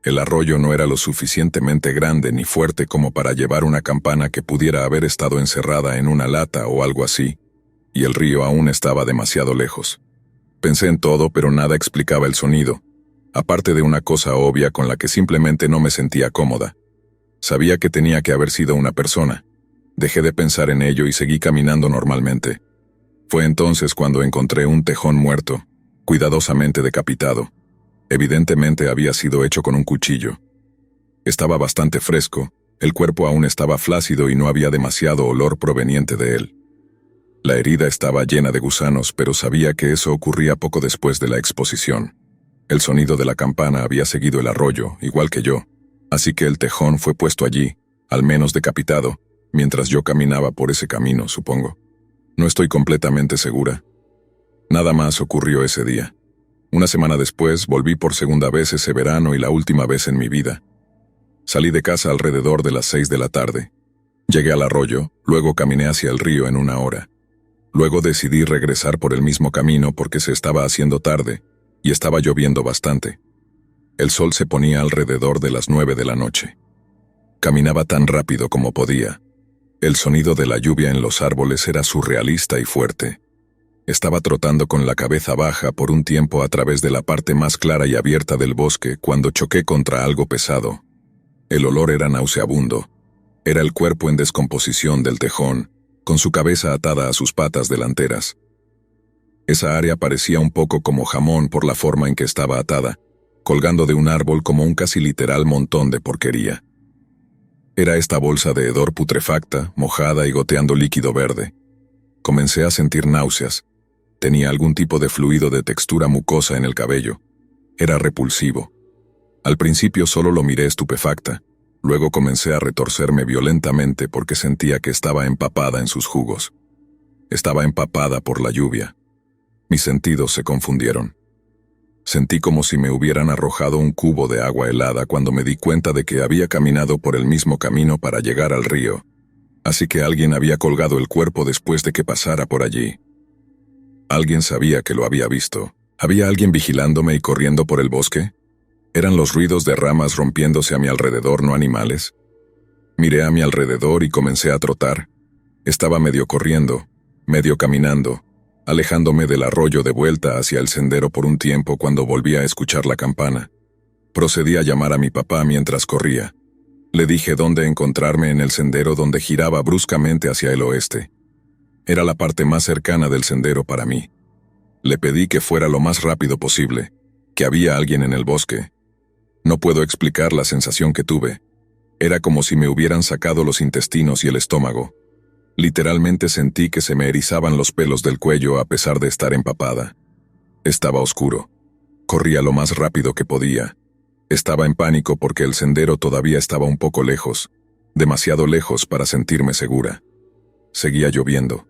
El arroyo no era lo suficientemente grande ni fuerte como para llevar una campana que pudiera haber estado encerrada en una lata o algo así, y el río aún estaba demasiado lejos. Pensé en todo, pero nada explicaba el sonido, aparte de una cosa obvia con la que simplemente no me sentía cómoda. Sabía que tenía que haber sido una persona. Dejé de pensar en ello y seguí caminando normalmente. Fue entonces cuando encontré un tejón muerto, cuidadosamente decapitado. Evidentemente había sido hecho con un cuchillo. Estaba bastante fresco, el cuerpo aún estaba flácido y no había demasiado olor proveniente de él. La herida estaba llena de gusanos, pero sabía que eso ocurría poco después de la exposición. El sonido de la campana había seguido el arroyo, igual que yo, así que el tejón fue puesto allí, al menos decapitado, mientras yo caminaba por ese camino, supongo. No estoy completamente segura. Nada más ocurrió ese día. 1 semana después volví por segunda vez ese verano y la última vez en mi vida. Salí de casa alrededor de las 6 de la tarde. Llegué al arroyo, luego caminé hacia el río en 1 hora. Luego decidí regresar por el mismo camino porque se estaba haciendo tarde y estaba lloviendo bastante. El sol se ponía alrededor de las 9 de la noche. Caminaba tan rápido como podía. El sonido de la lluvia en los árboles era surrealista y fuerte. Estaba trotando con la cabeza baja por un tiempo a través de la parte más clara y abierta del bosque cuando choqué contra algo pesado. El olor era nauseabundo. Era el cuerpo en descomposición del tejón, con su cabeza atada a sus patas delanteras. Esa área parecía un poco como jamón por la forma en que estaba atada, colgando de un árbol como un casi literal montón de porquería. Era esta bolsa de hedor putrefacta, mojada y goteando líquido verde. Comencé a sentir náuseas. Tenía algún tipo de fluido de textura mucosa en el cabello. Era repulsivo. Al principio solo lo miré estupefacta. Luego comencé a retorcerme violentamente porque sentía que estaba empapada en sus jugos. Estaba empapada por la lluvia. Mis sentidos se confundieron. Sentí como si me hubieran arrojado un cubo de agua helada cuando me di cuenta de que había caminado por el mismo camino para llegar al río. Así que alguien había colgado el cuerpo después de que pasara por allí. Alguien sabía que lo había visto. ¿Había alguien vigilándome y corriendo por el bosque? ¿Eran los ruidos de ramas rompiéndose a mi alrededor, no animales? Miré a mi alrededor y comencé a trotar. Estaba medio corriendo, medio caminando, alejándome del arroyo de vuelta hacia el sendero por un tiempo cuando volví a escuchar la campana. Procedí a llamar a mi papá mientras corría. Le dije dónde encontrarme en el sendero donde giraba bruscamente hacia el oeste. Era la parte más cercana del sendero para mí. Le pedí que fuera lo más rápido posible, que había alguien en el bosque. No puedo explicar la sensación que tuve. Era como si me hubieran sacado los intestinos y el estómago. Literalmente sentí que se me erizaban los pelos del cuello a pesar de estar empapada. Estaba oscuro. Corría lo más rápido que podía. Estaba en pánico porque el sendero todavía estaba un poco lejos, demasiado lejos para sentirme segura. Seguía lloviendo.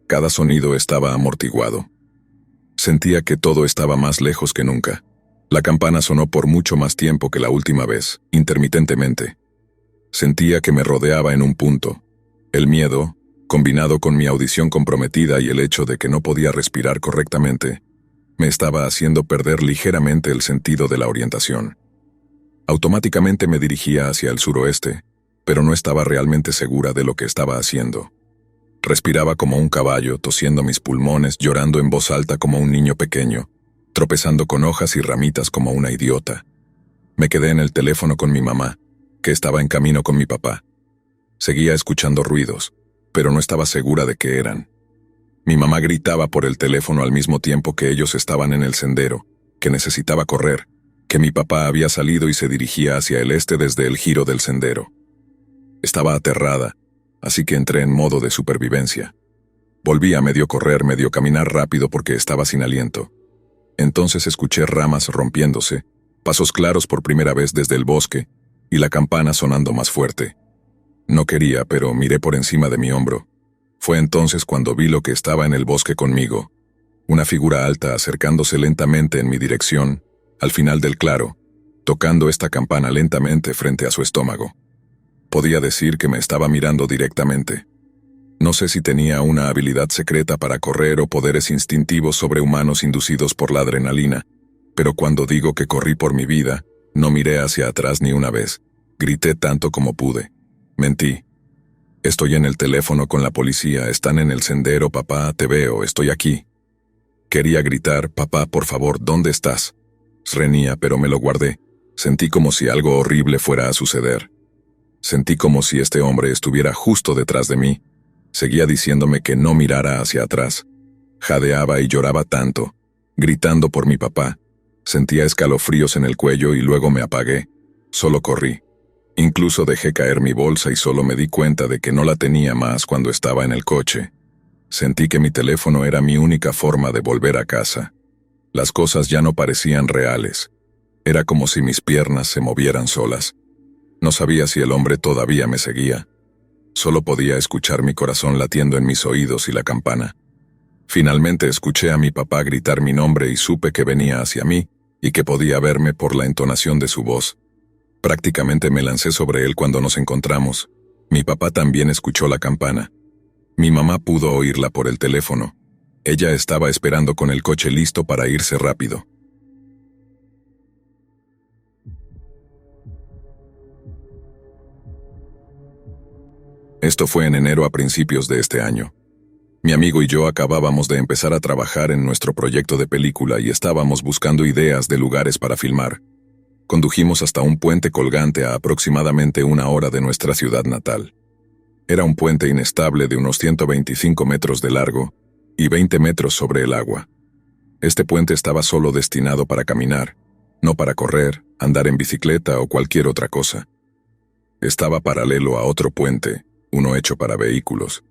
Cada sonido estaba amortiguado. Sentía que todo estaba más lejos que nunca. La campana sonó por mucho más tiempo que la última vez, intermitentemente. Sentía que me rodeaba en un punto. El miedo, combinado con mi audición comprometida y el hecho de que no podía respirar correctamente, me estaba haciendo perder ligeramente el sentido de la orientación. Automáticamente me dirigía hacia el suroeste, pero no estaba realmente segura de lo que estaba haciendo. Respiraba como un caballo, tosiendo mis pulmones, llorando en voz alta como un niño pequeño, tropezando con hojas y ramitas como una idiota. Me quedé en el teléfono con mi mamá, que estaba en camino con mi papá. Seguía escuchando ruidos, pero no estaba segura de qué eran. Mi mamá gritaba por el teléfono al mismo tiempo que ellos estaban en el sendero, que necesitaba correr, que mi papá había salido y se dirigía hacia el este desde el giro del sendero. Estaba aterrada, así que entré en modo de supervivencia. Volví a medio correr, medio caminar rápido porque estaba sin aliento. Entonces escuché ramas rompiéndose, pasos claros por primera vez desde el bosque, y la campana sonando más fuerte. No quería, pero miré por encima de mi hombro. Fue entonces cuando vi lo que estaba en el bosque conmigo. Una figura alta acercándose lentamente en mi dirección, al final del claro, tocando esta campana lentamente frente a su estómago. Podía decir que me estaba mirando directamente. No sé si tenía una habilidad secreta para correr o poderes instintivos sobrehumanos inducidos por la adrenalina, pero cuando digo que corrí por mi vida, no miré hacia atrás ni una vez. Grité tanto como pude. Mentí. Estoy en el teléfono con la policía, están en el sendero, papá, te veo, estoy aquí. Quería gritar, papá, por favor, ¿dónde estás? Reñía, pero me lo guardé. Sentí como si algo horrible fuera a suceder. Sentí como si este hombre estuviera justo detrás de mí. Seguía diciéndome que no mirara hacia atrás. Jadeaba y lloraba tanto, gritando por mi papá. Sentía escalofríos en el cuello y luego me apagué. Solo corrí. Incluso dejé caer mi bolsa y solo me di cuenta de que no la tenía más cuando estaba en el coche. Sentí que mi teléfono era mi única forma de volver a casa. Las cosas ya no parecían reales. Era como si mis piernas se movieran solas. No sabía si el hombre todavía me seguía. Solo podía escuchar mi corazón latiendo en mis oídos y la campana. Finalmente escuché a mi papá gritar mi nombre y supe que venía hacia mí y que podía verme por la entonación de su voz. Prácticamente me lancé sobre él cuando nos encontramos. Mi papá también escuchó la campana. Mi mamá pudo oírla por el teléfono. Ella estaba esperando con el coche listo para irse rápido. Esto fue en enero a principios de este año. Mi amigo y yo acabábamos de empezar a trabajar en nuestro proyecto de película y estábamos buscando ideas de lugares para filmar. Condujimos hasta un puente colgante a aproximadamente 1 hora de nuestra ciudad natal. Era un puente inestable de unos 125 metros de largo y 20 metros sobre el agua. Este puente estaba solo destinado para caminar, no para correr, andar en bicicleta o cualquier otra cosa. Estaba paralelo a otro puente, uno hecho para vehículos.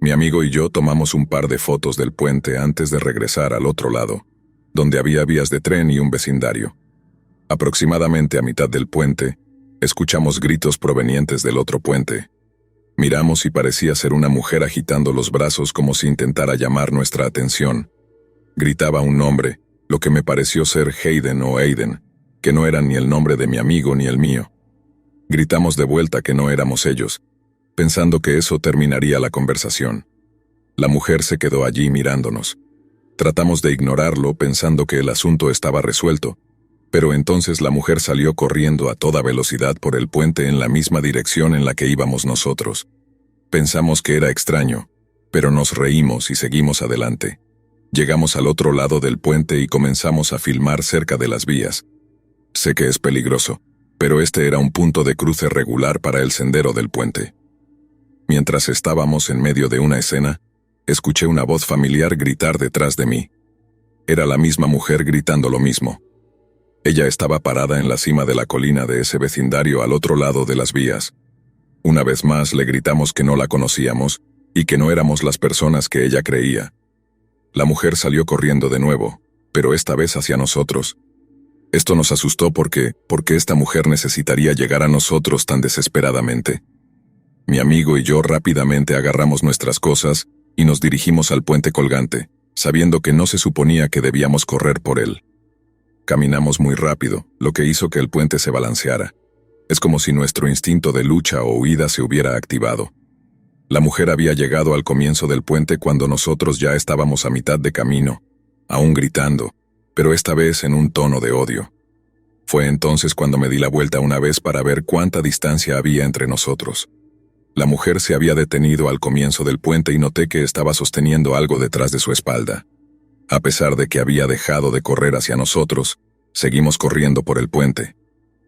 Mi amigo y yo tomamos un par de fotos del puente antes de regresar al otro lado, donde había vías de tren y un vecindario. Aproximadamente a mitad del puente, escuchamos gritos provenientes del otro puente. Miramos y parecía ser una mujer agitando los brazos como si intentara llamar nuestra atención. Gritaba un nombre, lo que me pareció ser Hayden o Aiden, que no eran ni el nombre de mi amigo ni el mío. Gritamos de vuelta que no éramos ellos, pensando que eso terminaría la conversación. La mujer se quedó allí mirándonos. Tratamos de ignorarlo pensando que el asunto estaba resuelto, pero entonces la mujer salió corriendo a toda velocidad por el puente en la misma dirección en la que íbamos nosotros. Pensamos que era extraño, pero nos reímos y seguimos adelante. Llegamos al otro lado del puente y comenzamos a filmar cerca de las vías. Sé que es peligroso, pero este era un punto de cruce regular para el sendero del puente. Mientras estábamos en medio de una escena, escuché una voz familiar gritar detrás de mí. Era la misma mujer gritando lo mismo. Ella estaba parada en la cima de la colina de ese vecindario al otro lado de las vías. Una vez más le gritamos que no la conocíamos y que no éramos las personas que ella creía. La mujer salió corriendo de nuevo, pero esta vez hacia nosotros. Esto nos asustó porque esta mujer necesitaría llegar a nosotros tan desesperadamente. Mi amigo y yo rápidamente agarramos nuestras cosas y nos dirigimos al puente colgante, sabiendo que no se suponía que debíamos correr por él. Caminamos muy rápido, lo que hizo que el puente se balanceara. Es como si nuestro instinto de lucha o huida se hubiera activado. La mujer había llegado al comienzo del puente cuando nosotros ya estábamos a mitad de camino, aún gritando, pero esta vez en un tono de odio. Fue entonces cuando me di la vuelta una vez para ver cuánta distancia había entre nosotros. La mujer se había detenido al comienzo del puente y noté que estaba sosteniendo algo detrás de su espalda. A pesar de que había dejado de correr hacia nosotros, seguimos corriendo por el puente.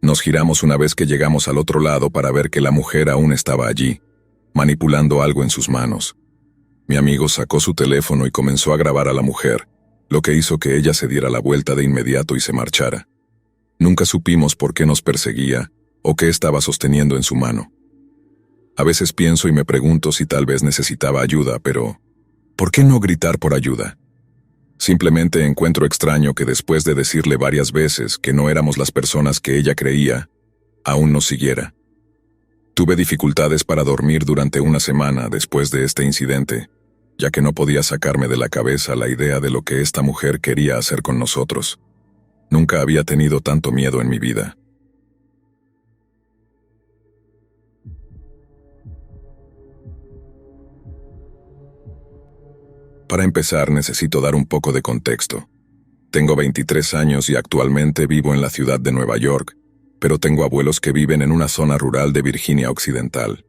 Nos giramos una vez que llegamos al otro lado para ver que la mujer aún estaba allí, manipulando algo en sus manos. Mi amigo sacó su teléfono y comenzó a grabar a la mujer, lo que hizo que ella se diera la vuelta de inmediato y se marchara. Nunca supimos por qué nos perseguía o qué estaba sosteniendo en su mano. A veces pienso y me pregunto si tal vez necesitaba ayuda, pero ¿por qué no gritar por ayuda? Simplemente encuentro extraño que después de decirle varias veces que no éramos las personas que ella creía, aún nos siguiera. Tuve dificultades para dormir durante una semana después de este incidente, ya que no podía sacarme de la cabeza la idea de lo que esta mujer quería hacer con nosotros. Nunca había tenido tanto miedo en mi vida. Para empezar, necesito dar un poco de contexto. Tengo 23 años y actualmente vivo en la ciudad de Nueva York, pero tengo abuelos que viven en una zona rural de Virginia Occidental.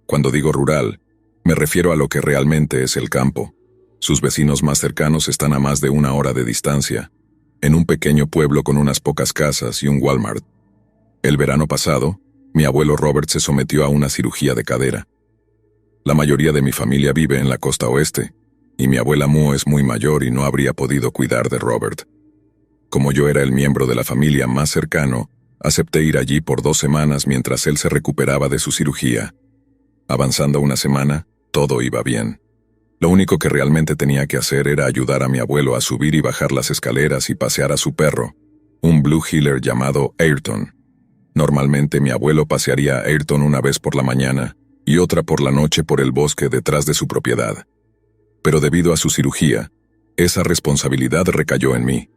Cuando digo rural, me refiero a lo que realmente es el campo. Sus vecinos más cercanos están a más de 1 hora de distancia, en un pequeño pueblo con unas pocas casas y un Walmart. El verano pasado, mi abuelo Robert se sometió a una cirugía de cadera. La mayoría de mi familia vive en la costa oeste, y mi abuela Mu es muy mayor y no habría podido cuidar de Robert. Como yo era el miembro de la familia más cercano, acepté ir allí por 2 semanas mientras él se recuperaba de su cirugía. Avanzando una semana, todo iba bien. Lo único que realmente tenía que hacer era ayudar a mi abuelo a subir y bajar las escaleras y pasear a su perro, un Blue Heeler llamado Ayrton. Normalmente mi abuelo pasearía a Ayrton una vez por la mañana y otra por la noche por el bosque detrás de su propiedad. Pero debido a su cirugía, esa responsabilidad recayó en mí.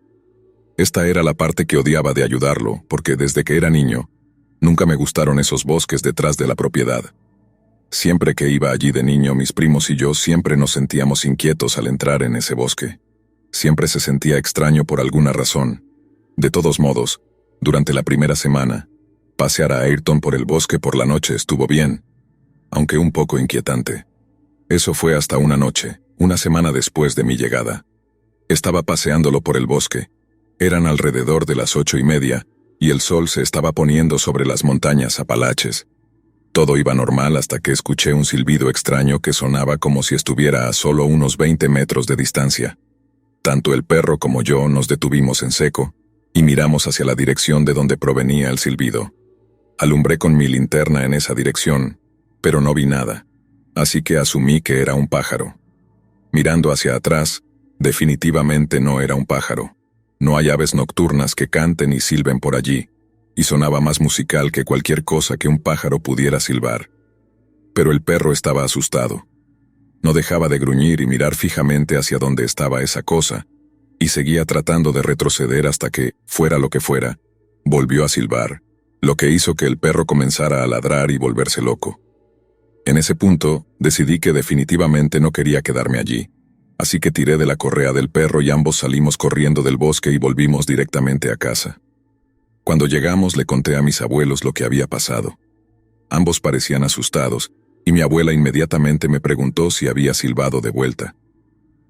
Esta era la parte que odiaba de ayudarlo, porque desde que era niño, nunca me gustaron esos bosques detrás de la propiedad. Siempre que iba allí de niño, mis primos y yo siempre nos sentíamos inquietos al entrar en ese bosque. Siempre se sentía extraño por alguna razón. De todos modos, durante la primera semana, pasear a Ayrton por el bosque por la noche estuvo bien, aunque un poco inquietante. Eso fue hasta una noche, una semana después de mi llegada. Estaba paseándolo por el bosque. Eran alrededor de las 8:30, y el sol se estaba poniendo sobre las montañas Apalaches. Todo iba normal hasta que escuché un silbido extraño que sonaba como si estuviera a solo unos 20 metros de distancia. Tanto el perro como yo nos detuvimos en seco, y miramos hacia la dirección de donde provenía el silbido. Alumbré con mi linterna en esa dirección, pero no vi nada, así que asumí que era un pájaro. Mirando hacia atrás, definitivamente no era un pájaro. No hay aves nocturnas que canten y silben por allí, y sonaba más musical que cualquier cosa que un pájaro pudiera silbar. Pero el perro estaba asustado. No dejaba de gruñir y mirar fijamente hacia donde estaba esa cosa, y seguía tratando de retroceder hasta que, fuera lo que fuera, volvió a silbar, lo que hizo que el perro comenzara a ladrar y volverse loco. En ese punto, decidí que definitivamente no quería quedarme allí, así que tiré de la correa del perro y ambos salimos corriendo del bosque y volvimos directamente a casa. Cuando llegamos le conté a mis abuelos lo que había pasado. Ambos parecían asustados, y mi abuela inmediatamente me preguntó si había silbado de vuelta.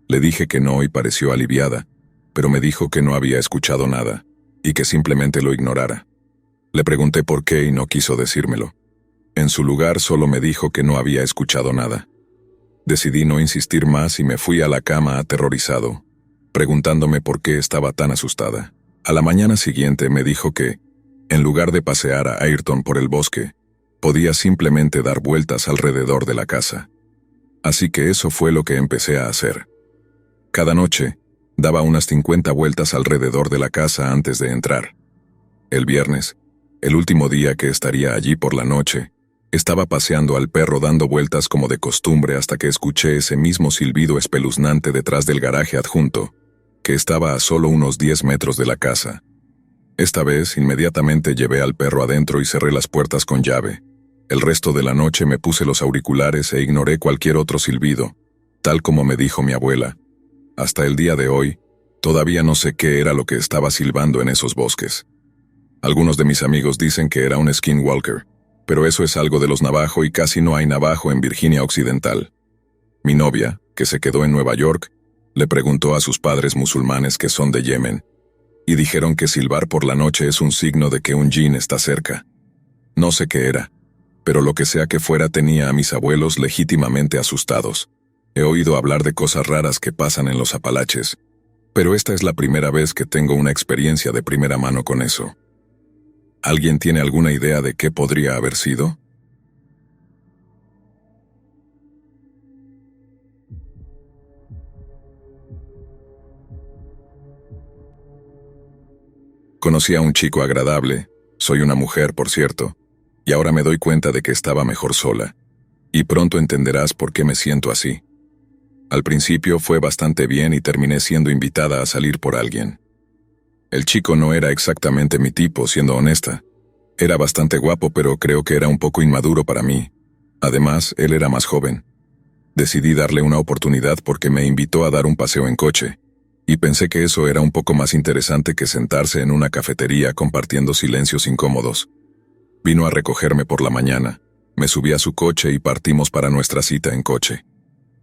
Le dije que no y pareció aliviada, pero me dijo que no había escuchado nada, y que simplemente lo ignorara. Le pregunté por qué y no quiso decírmelo. En su lugar solo me dijo que no había escuchado nada. Decidí no insistir más y me fui a la cama aterrorizado, preguntándome por qué estaba tan asustada. A la mañana siguiente me dijo que, en lugar de pasear a Ayrton por el bosque, podía simplemente dar vueltas alrededor de la casa. Así que eso fue lo que empecé a hacer. Cada noche, daba unas 50 vueltas alrededor de la casa antes de entrar. El viernes, el último día que estaría allí por la noche, estaba paseando al perro dando vueltas como de costumbre hasta que escuché ese mismo silbido espeluznante detrás del garaje adjunto, que estaba a solo unos 10 metros de la casa. Esta vez, inmediatamente llevé al perro adentro y cerré las puertas con llave. El resto de la noche me puse los auriculares e ignoré cualquier otro silbido, tal como me dijo mi abuela. Hasta el día de hoy, todavía no sé qué era lo que estaba silbando en esos bosques. Algunos de mis amigos dicen que era un skinwalker, pero eso es algo de los Navajo y casi no hay Navajo en Virginia Occidental. Mi novia, que se quedó en Nueva York, le preguntó a sus padres musulmanes que son de Yemen, y dijeron que silbar por la noche es un signo de que un jinn está cerca. No sé qué era, pero lo que sea que fuera tenía a mis abuelos legítimamente asustados. He oído hablar de cosas raras que pasan en los Apalaches, pero esta es la primera vez que tengo una experiencia de primera mano con eso. ¿Alguien tiene alguna idea de qué podría haber sido? Conocí a un chico agradable, soy una mujer, por cierto, y ahora me doy cuenta de que estaba mejor sola, y pronto entenderás por qué me siento así. Al principio fue bastante bien y terminé siendo invitada a salir por alguien. El chico no era exactamente mi tipo, siendo honesta. Era bastante guapo, pero creo que era un poco inmaduro para mí. Además, él era más joven. Decidí darle una oportunidad porque me invitó a dar un paseo en coche, y pensé que eso era un poco más interesante que sentarse en una cafetería compartiendo silencios incómodos. Vino a recogerme por la mañana, me subí a su coche y partimos para nuestra cita en coche.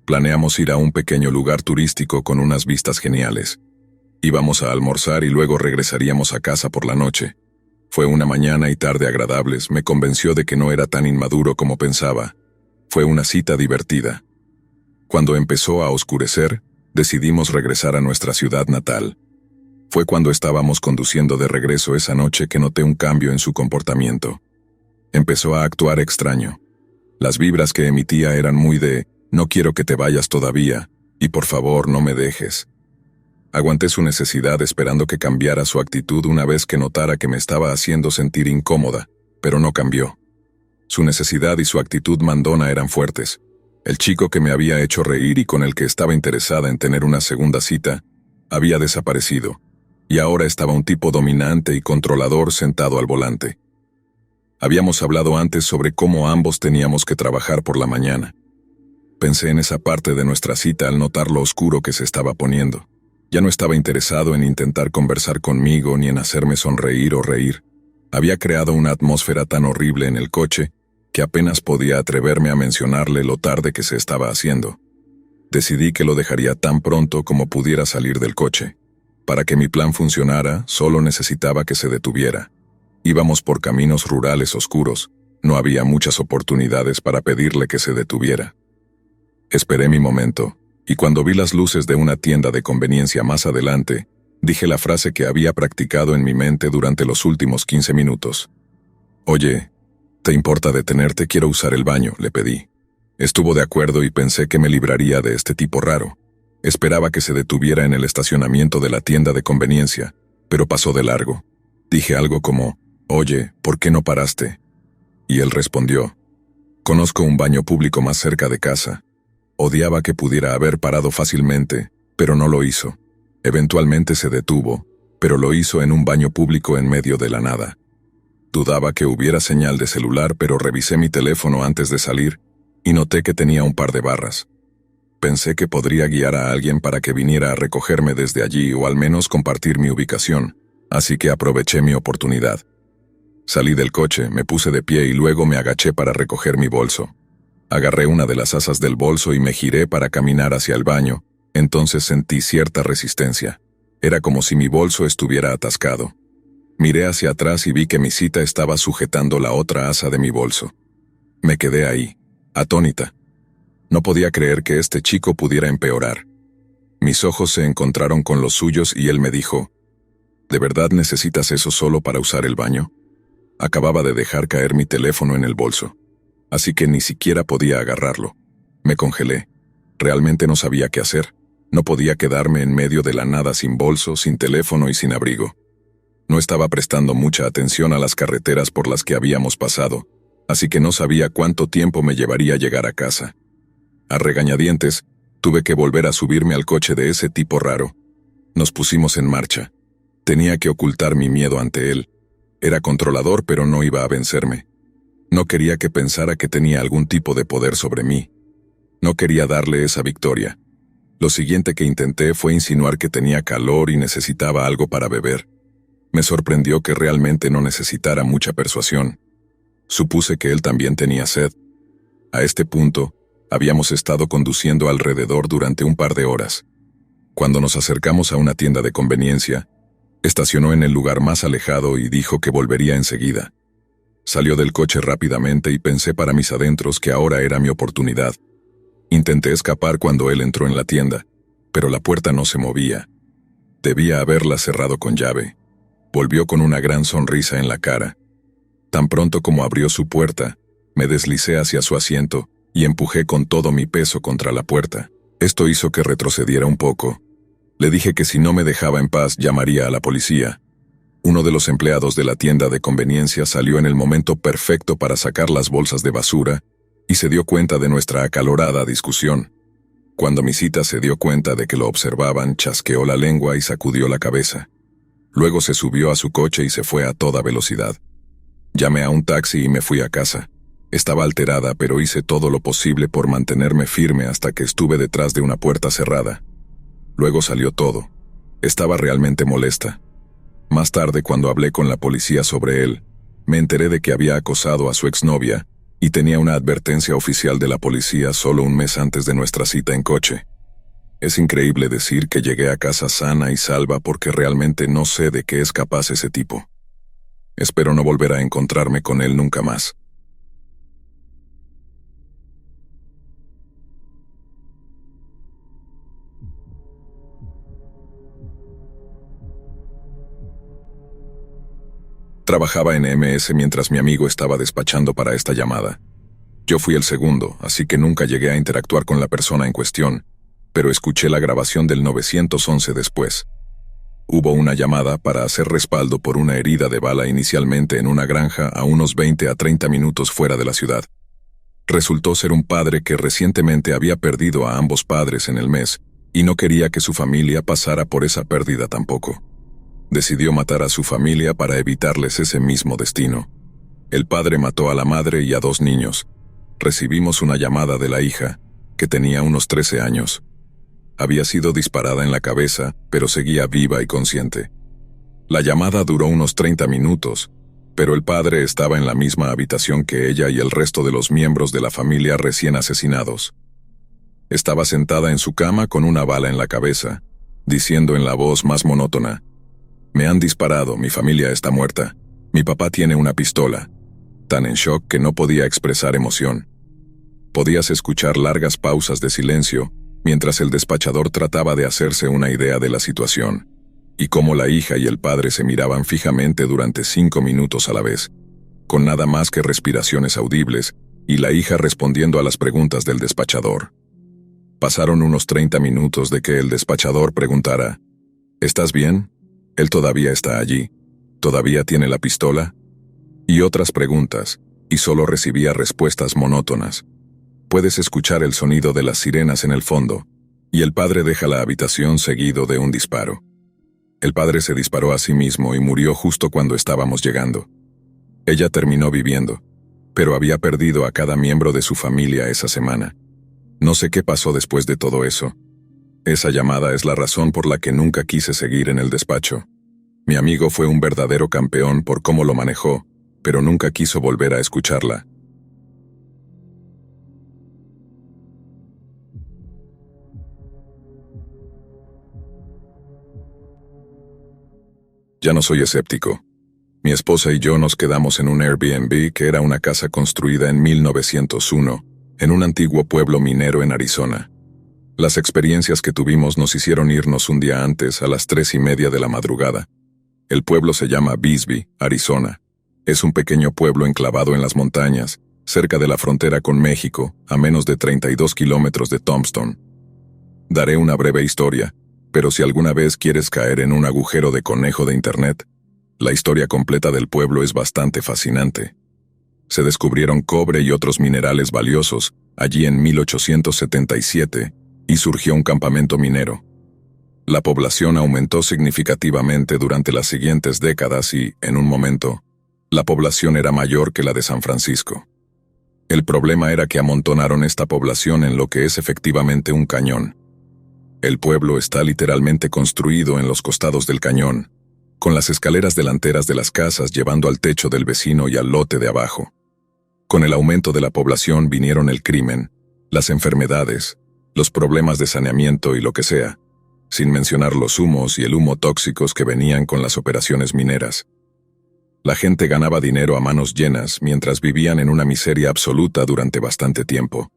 Planeamos ir a un pequeño lugar turístico con unas vistas geniales. Íbamos a almorzar y luego regresaríamos a casa por la noche. Fue una mañana y tarde agradables, me convenció de que no era tan inmaduro como pensaba. Fue una cita divertida. Cuando empezó a oscurecer, decidimos regresar a nuestra ciudad natal. Fue cuando estábamos conduciendo de regreso esa noche que noté un cambio en su comportamiento. Empezó a actuar extraño. Las vibras que emitía eran muy de, no quiero que te vayas todavía, y por favor no me dejes. Aguanté su necesidad esperando que cambiara su actitud una vez que notara que me estaba haciendo sentir incómoda, pero no cambió. Su necesidad y su actitud mandona eran fuertes. El chico que me había hecho reír y con el que estaba interesada en tener una segunda cita, había desaparecido, y ahora estaba un tipo dominante y controlador sentado al volante. Habíamos hablado antes sobre cómo ambos teníamos que trabajar por la mañana. Pensé en esa parte de nuestra cita al notar lo oscuro que se estaba poniendo. Ya no estaba interesado en intentar conversar conmigo ni en hacerme sonreír o reír. Había creado una atmósfera tan horrible en el coche que apenas podía atreverme a mencionarle lo tarde que se estaba haciendo. Decidí que lo dejaría tan pronto como pudiera salir del coche. Para que mi plan funcionara, solo necesitaba que se detuviera. Íbamos por caminos rurales oscuros, no había muchas oportunidades para pedirle que se detuviera. Esperé mi momento, y cuando vi las luces de una tienda de conveniencia más adelante, dije la frase que había practicado en mi mente durante los últimos 15 minutos. «Oye, ¿te importa detenerte? Quiero usar el baño», le pedí. Estuvo de acuerdo y pensé que me libraría de este tipo raro. Esperaba que se detuviera en el estacionamiento de la tienda de conveniencia, pero pasó de largo. Dije algo como, «Oye, ¿por qué no paraste?». Y él respondió, Conozco un baño público más cerca de casa. Odiaba que pudiera haber parado fácilmente, pero no lo hizo. Eventualmente se detuvo, pero lo hizo en un baño público en medio de la nada. Dudaba que hubiera señal de celular, pero revisé mi teléfono antes de salir y noté que tenía un par de barras. Pensé que podría guiar a alguien para que viniera a recogerme desde allí o al menos compartir mi ubicación, así que aproveché mi oportunidad. Salí del coche, me puse de pie y luego me agaché para recoger mi bolso. Agarré una de las asas del bolso y me giré para caminar hacia el baño, entonces sentí cierta resistencia. Era como si mi bolso estuviera atascado. Miré hacia atrás y vi que mi cita estaba sujetando la otra asa de mi bolso. Me quedé ahí, atónita. No podía creer que este chico pudiera empeorar. Mis ojos se encontraron con los suyos y él me dijo, ¿de verdad necesitas eso solo para usar el baño? Acababa de dejar caer mi teléfono en el bolso, así que ni siquiera podía agarrarlo. Me congelé. Realmente no sabía qué hacer. No podía quedarme en medio de la nada sin bolso, sin teléfono y sin abrigo. No estaba prestando mucha atención a las carreteras por las que habíamos pasado, así que no sabía cuánto tiempo me llevaría a llegar a casa. A regañadientes, tuve que volver a subirme al coche de ese tipo raro. Nos pusimos en marcha. Tenía que ocultar mi miedo ante él. Era controlador, pero no iba a vencerme. No quería que pensara que tenía algún tipo de poder sobre mí. No quería darle esa victoria. Lo siguiente que intenté fue insinuar que tenía calor y necesitaba algo para beber. Me sorprendió que realmente no necesitara mucha persuasión. Supuse que él también tenía sed. A este punto, habíamos estado conduciendo alrededor durante un par de horas. Cuando nos acercamos a una tienda de conveniencia, estacionó en el lugar más alejado y dijo que volvería enseguida. Salió del coche rápidamente y pensé para mis adentros que ahora era mi oportunidad. Intenté escapar cuando él entró en la tienda, pero la puerta no se movía. Debía haberla cerrado con llave. Volvió con una gran sonrisa en la cara. Tan pronto como abrió su puerta, me deslicé hacia su asiento y empujé con todo mi peso contra la puerta. Esto hizo que retrocediera un poco. Le dije que si no me dejaba en paz llamaría a la policía. Uno de los empleados de la tienda de conveniencia salió en el momento perfecto para sacar las bolsas de basura y se dio cuenta de nuestra acalorada discusión. Cuando mi cita se dio cuenta de que lo observaban, chasqueó la lengua y sacudió la cabeza. Luego se subió a su coche y se fue a toda velocidad. Llamé a un taxi y me fui a casa. Estaba alterada, pero hice todo lo posible por mantenerme firme hasta que estuve detrás de una puerta cerrada. Luego salió todo. Estaba realmente molesta. Más tarde, cuando hablé con la policía sobre él, me enteré de que había acosado a su exnovia y tenía una advertencia oficial de la policía solo un mes antes de nuestra cita en coche. Es increíble decir que llegué a casa sana y salva porque realmente no sé de qué es capaz ese tipo. Espero no volver a encontrarme con él nunca más. Trabajaba en MS mientras mi amigo estaba despachando para esta llamada. Yo fui el segundo, así que nunca llegué a interactuar con la persona en cuestión, pero escuché la grabación del 911 después. Hubo una llamada para hacer respaldo por una herida de bala inicialmente en una granja a unos 20 a 30 minutos fuera de la ciudad. Resultó ser un padre que recientemente había perdido a ambos padres en el mes y no quería que su familia pasara por esa pérdida tampoco. Decidió matar a su familia para evitarles ese mismo destino. El padre mató a la madre y a 2 niños. Recibimos una llamada de la hija, que tenía unos 13 años. Había sido disparada en la cabeza, pero seguía viva y consciente. La llamada duró unos 30 minutos, pero el padre estaba en la misma habitación que ella y el resto de los miembros de la familia recién asesinados. Estaba sentada en su cama con una bala en la cabeza, diciendo en la voz más monótona: «Me han disparado, mi familia está muerta. Mi papá tiene una pistola». Tan en shock que no podía expresar emoción. Podías escuchar largas pausas de silencio mientras el despachador trataba de hacerse una idea de la situación, y cómo la hija y el padre se miraban fijamente durante 5 minutos a la vez, con nada más que respiraciones audibles, y la hija respondiendo a las preguntas del despachador. Pasaron unos 30 minutos de que el despachador preguntara: «¿Estás bien? Él todavía está allí. ¿Todavía tiene la pistola?», y otras preguntas, y solo recibía respuestas monótonas. Puedes escuchar el sonido de las sirenas en el fondo, y el padre deja la habitación seguido de un disparo. El padre se disparó a sí mismo y murió justo cuando estábamos llegando. Ella terminó viviendo, pero había perdido a cada miembro de su familia esa semana. No sé qué pasó después de todo eso. Esa llamada es la razón por la que nunca quise seguir en el despacho. Mi amigo fue un verdadero campeón por cómo lo manejó, pero nunca quiso volver a escucharla. Ya no soy escéptico. Mi esposa y yo nos quedamos en un Airbnb que era una casa construida en 1901, en un antiguo pueblo minero en Arizona. Las experiencias que tuvimos nos hicieron irnos un día antes, a las 3:30 de la madrugada. El pueblo se llama Bisbee, Arizona. Es un pequeño pueblo enclavado en las montañas, cerca de la frontera con México, a menos de 32 kilómetros de Tombstone. Daré una breve historia, pero si alguna vez quieres caer en un agujero de conejo de Internet, la historia completa del pueblo es bastante fascinante. Se descubrieron cobre y otros minerales valiosos allí en 1877 y surgió un campamento minero. La población aumentó significativamente durante las siguientes décadas y, en un momento, la población era mayor que la de San Francisco. El problema era que amontonaron esta población en lo que es efectivamente un cañón. El pueblo está literalmente construido en los costados del cañón, con las escaleras delanteras de las casas llevando al techo del vecino y al lote de abajo. Con el aumento de la población vinieron el crimen, las enfermedades, los problemas de saneamiento y lo que sea, sin mencionar los humos y el humo tóxicos que venían con las operaciones mineras. La gente ganaba dinero a manos llenas mientras vivían en una miseria absoluta durante bastante tiempo.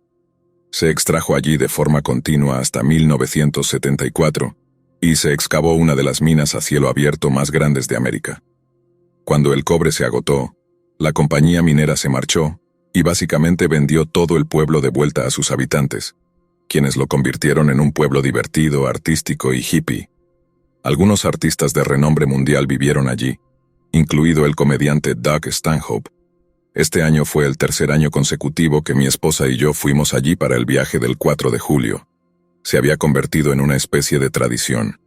Se extrajo allí de forma continua hasta 1974, y se excavó una de las minas a cielo abierto más grandes de América. Cuando el cobre se agotó, la compañía minera se marchó y básicamente vendió todo el pueblo de vuelta a sus habitantes, quienes lo convirtieron en un pueblo divertido, artístico y hippie. Algunos artistas de renombre mundial vivieron allí, incluido el comediante Doug Stanhope. Este año fue el tercer año consecutivo que mi esposa y yo fuimos allí para el viaje del 4 de julio. Se había convertido en una especie de tradición.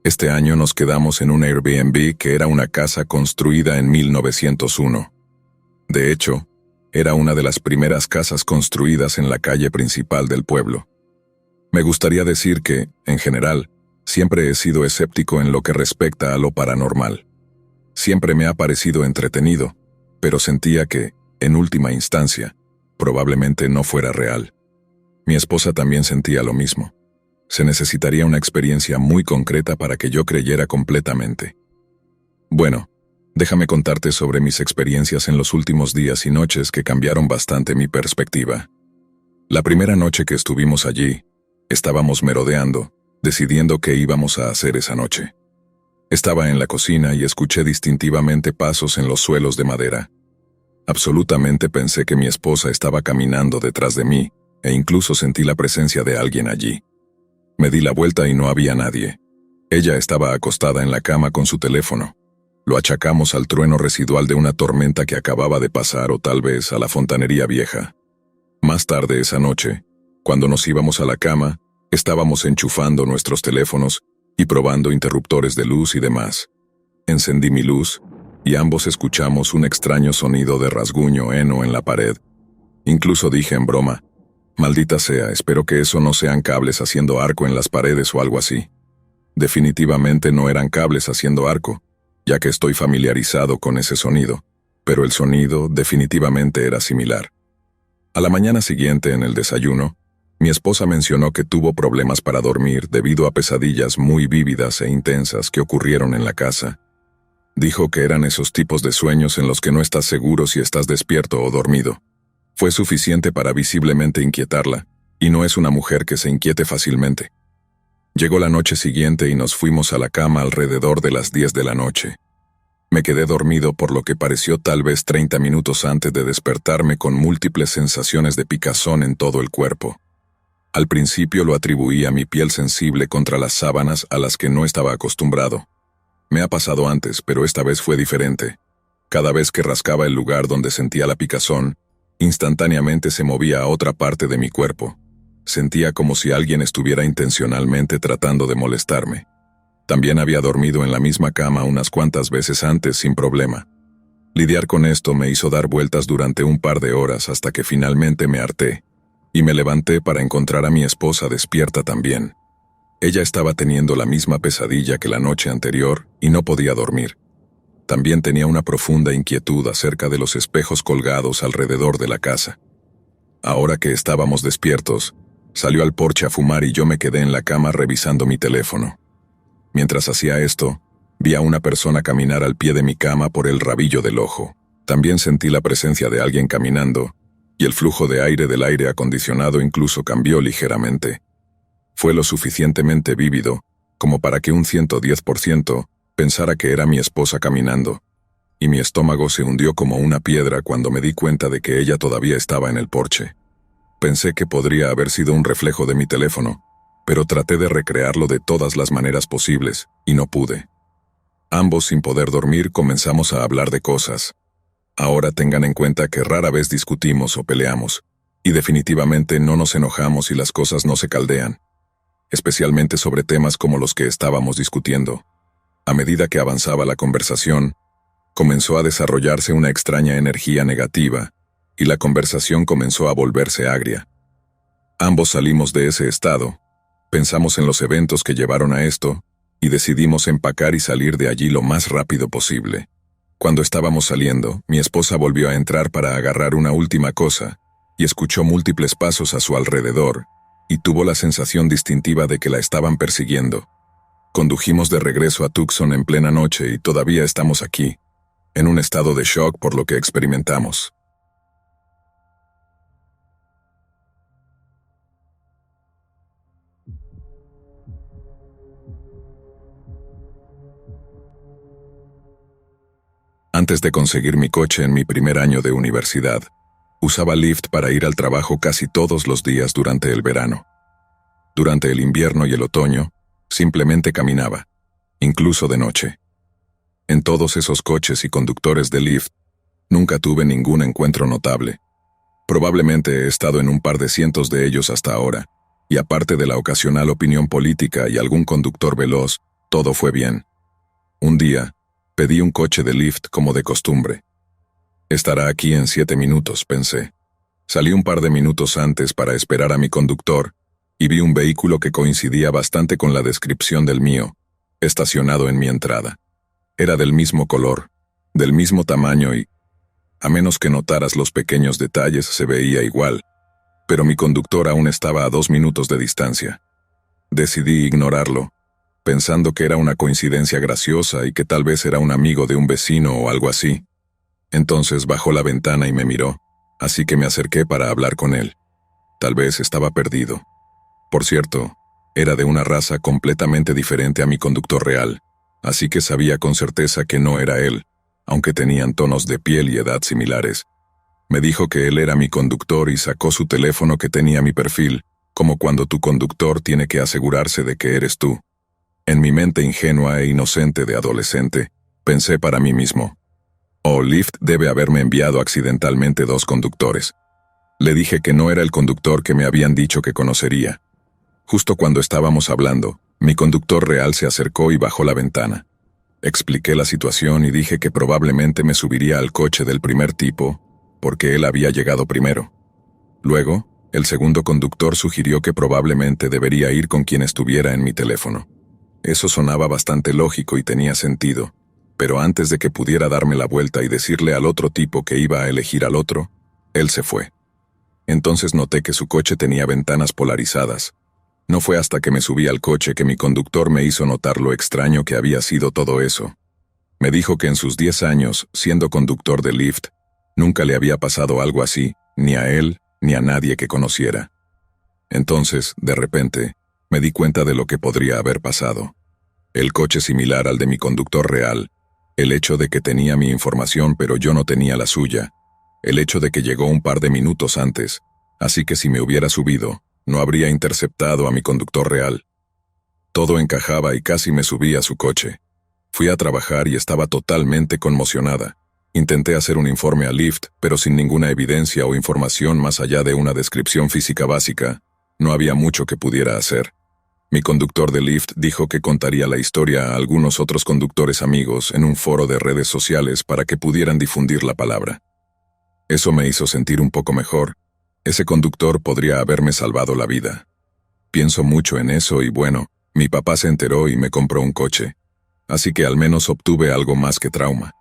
Este año nos quedamos en un Airbnb que era una casa construida en 1901. De hecho, era una de las primeras casas construidas en la calle principal del pueblo. Me gustaría decir que, en general, siempre he sido escéptico en lo que respecta a lo paranormal. Siempre me ha parecido entretenido, pero sentía que, en última instancia, probablemente no fuera real. Mi esposa también sentía lo mismo. Se necesitaría una experiencia muy concreta para que yo creyera completamente. Bueno, déjame contarte sobre mis experiencias en los últimos días y noches que cambiaron bastante mi perspectiva. La primera noche que estuvimos allí, estábamos merodeando, decidiendo qué íbamos a hacer esa noche. Estaba en la cocina y escuché distintivamente pasos en los suelos de madera. Absolutamente pensé que mi esposa estaba caminando detrás de mí, e incluso sentí la presencia de alguien allí. Me di la vuelta y no había nadie. Ella estaba acostada en la cama con su teléfono. Lo achacamos al trueno residual de una tormenta que acababa de pasar o tal vez a la fontanería vieja. Más tarde esa noche, cuando nos íbamos a la cama, estábamos enchufando nuestros teléfonos y probando interruptores de luz y demás. Encendí mi luz y ambos escuchamos un extraño sonido de rasguño heno en la pared. Incluso dije en broma, maldita sea, espero que eso no sean cables haciendo arco en las paredes o algo así. Definitivamente no eran cables haciendo arco, ya que estoy familiarizado con ese sonido, pero el sonido definitivamente era similar. A la mañana siguiente en el desayuno, mi esposa mencionó que tuvo problemas para dormir debido a pesadillas muy vívidas e intensas que ocurrieron en la casa. Dijo que eran esos tipos de sueños en los que no estás seguro si estás despierto o dormido. Fue suficiente para visiblemente inquietarla, y no es una mujer que se inquiete fácilmente. Llegó la noche siguiente y nos fuimos a la cama alrededor de las 10 de la noche. Me quedé dormido por lo que pareció tal vez 30 minutos antes de despertarme con múltiples sensaciones de picazón en todo el cuerpo. Al principio lo atribuí a mi piel sensible contra las sábanas a las que no estaba acostumbrado. Me ha pasado antes, pero esta vez fue diferente. Cada vez que rascaba el lugar donde sentía la picazón, instantáneamente se movía a otra parte de mi cuerpo. Sentía como si alguien estuviera intencionalmente tratando de molestarme. También había dormido en la misma cama unas cuantas veces antes sin problema. Lidiar con esto me hizo dar vueltas durante un par de horas hasta que finalmente me harté, y me levanté para encontrar a mi esposa despierta también. Ella estaba teniendo la misma pesadilla que la noche anterior y no podía dormir. También tenía una profunda inquietud acerca de los espejos colgados alrededor de la casa. Ahora que estábamos despiertos, salió al porche a fumar y yo me quedé en la cama revisando mi teléfono. Mientras hacía esto, vi a una persona caminar al pie de mi cama por el rabillo del ojo. También sentí la presencia de alguien caminando, y el flujo de aire del aire acondicionado incluso cambió ligeramente. Fue lo suficientemente vívido como para que un 110% pensara que era mi esposa caminando, y mi estómago se hundió como una piedra cuando me di cuenta de que ella todavía estaba en el porche. Pensé que podría haber sido un reflejo de mi teléfono, pero traté de recrearlo de todas las maneras posibles, y no pude. Ambos, sin poder dormir, comenzamos a hablar de cosas. Ahora tengan en cuenta que rara vez discutimos o peleamos, y definitivamente no nos enojamos y las cosas no se caldean, especialmente sobre temas como los que estábamos discutiendo. A medida que avanzaba la conversación, comenzó a desarrollarse una extraña energía negativa, y la conversación comenzó a volverse agria. Ambos salimos de ese estado, pensamos en los eventos que llevaron a esto, y decidimos empacar y salir de allí lo más rápido posible. Cuando estábamos saliendo, mi esposa volvió a entrar para agarrar una última cosa, y escuchó múltiples pasos a su alrededor, y tuvo la sensación distintiva de que la estaban persiguiendo. Condujimos de regreso a Tucson en plena noche y todavía estamos aquí, en un estado de shock por lo que experimentamos. Antes de conseguir mi coche en mi primer año de universidad, usaba Lyft para ir al trabajo casi todos los días durante el verano. Durante el invierno y el otoño, simplemente caminaba, incluso de noche. En todos esos coches y conductores de Lyft, nunca tuve ningún encuentro notable. Probablemente he estado en un par de cientos de ellos hasta ahora, y aparte de la ocasional opinión política y algún conductor veloz, todo fue bien. Un día, pedí un coche de Lyft como de costumbre. Estará aquí en 7 minutos, pensé. Salí un par de minutos antes para esperar a mi conductor, y vi un vehículo que coincidía bastante con la descripción del mío, estacionado en mi entrada. Era del mismo color, del mismo tamaño y, a menos que notaras los pequeños detalles, se veía igual, pero mi conductor aún estaba a 2 minutos de distancia. Decidí ignorarlo, pensando que era una coincidencia graciosa y que tal vez era un amigo de un vecino o algo así. Entonces bajó la ventana y me miró, así que me acerqué para hablar con él. Tal vez estaba perdido. Por cierto, era de una raza completamente diferente a mi conductor real, así que sabía con certeza que no era él, aunque tenían tonos de piel y edad similares. Me dijo que él era mi conductor y sacó su teléfono que tenía mi perfil, como cuando tu conductor tiene que asegurarse de que eres tú. En mi mente ingenua e inocente de adolescente, pensé para mí mismo: oh, Lyft debe haberme enviado accidentalmente 2 conductores. Le dije que no era el conductor que me habían dicho que conocería. Justo cuando estábamos hablando, mi conductor real se acercó y bajó la ventana. Expliqué la situación y dije que probablemente me subiría al coche del primer tipo, porque él había llegado primero. Luego, el segundo conductor sugirió que probablemente debería ir con quien estuviera en mi teléfono. Eso sonaba bastante lógico y tenía sentido, pero antes de que pudiera darme la vuelta y decirle al otro tipo que iba a elegir al otro, él se fue. Entonces noté que su coche tenía ventanas polarizadas. No fue hasta que me subí al coche que mi conductor me hizo notar lo extraño que había sido todo eso. Me dijo que en sus 10 años, siendo conductor de Lyft, nunca le había pasado algo así, ni a él, ni a nadie que conociera. Entonces, de repente, me di cuenta de lo que podría haber pasado. El coche similar al de mi conductor real, el hecho de que tenía mi información pero yo no tenía la suya, el hecho de que llegó un par de minutos antes, así que si me hubiera subido, no habría interceptado a mi conductor real. Todo encajaba y casi me subí a su coche. Fui a trabajar y estaba totalmente conmocionada, Intenté hacer un informe a Lyft, pero sin ninguna evidencia o información más allá de una descripción física básica, no había mucho que pudiera hacer. Mi conductor de Lyft dijo que contaría la historia a algunos otros conductores amigos en un foro de redes sociales para que pudieran difundir la palabra. Eso me hizo sentir un poco mejor. Ese conductor podría haberme salvado la vida. Pienso mucho en eso y bueno, mi papá se enteró y me compró un coche. Así que al menos obtuve algo más que trauma.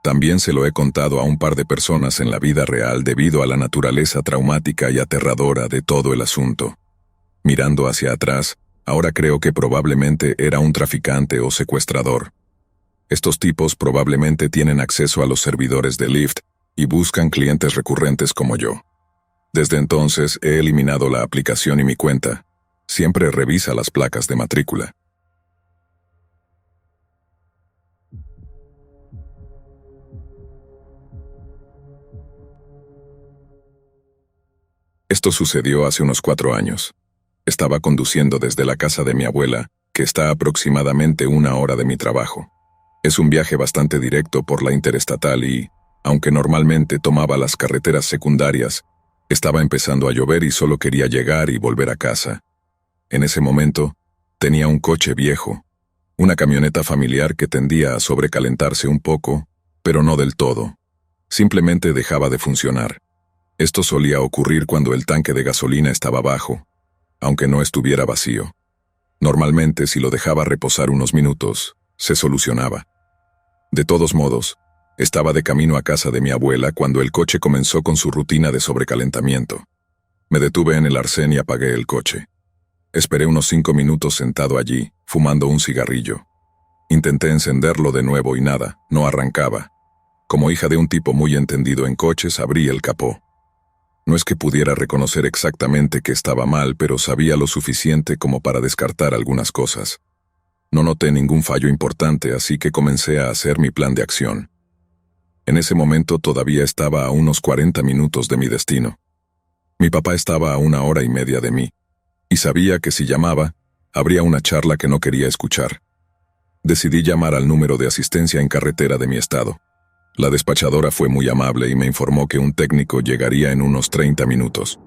También se lo he contado a un par de personas en la vida real debido a la naturaleza traumática y aterradora de todo el asunto. Mirando hacia atrás, ahora creo que probablemente era un traficante o secuestrador. Estos tipos probablemente tienen acceso a los servidores de Lyft y buscan clientes recurrentes como yo. Desde entonces he eliminado la aplicación y mi cuenta. Siempre revisa las placas de matrícula. Esto sucedió hace unos 4 años. Estaba conduciendo desde la casa de mi abuela, que está a aproximadamente 1 hora de mi trabajo. Es un viaje bastante directo por la interestatal y, aunque normalmente tomaba las carreteras secundarias, estaba empezando a llover y solo quería llegar y volver a casa. En ese momento, tenía un coche viejo, una camioneta familiar que tendía a sobrecalentarse un poco, pero no del todo. Simplemente dejaba de funcionar. Esto solía ocurrir cuando el tanque de gasolina estaba bajo, aunque no estuviera vacío. Normalmente, si lo dejaba reposar unos minutos, se solucionaba. De todos modos, estaba de camino a casa de mi abuela cuando el coche comenzó con su rutina de sobrecalentamiento. Me detuve en el arcén y apagué el coche. Esperé unos 5 minutos sentado allí, fumando un cigarrillo. Intenté encenderlo de nuevo y nada, no arrancaba. Como hija de un tipo muy entendido en coches, abrí el capó. No es que pudiera reconocer exactamente que estaba mal, pero sabía lo suficiente como para descartar algunas cosas. No noté ningún fallo importante, así que comencé a hacer mi plan de acción. En ese momento todavía estaba a unos 40 minutos de mi destino. Mi papá estaba a 1 hora y media de mí, y sabía que si llamaba, habría una charla que no quería escuchar. Decidí llamar al número de asistencia en carretera de mi estado. La despachadora fue muy amable y me informó que un técnico llegaría en unos 30 minutos.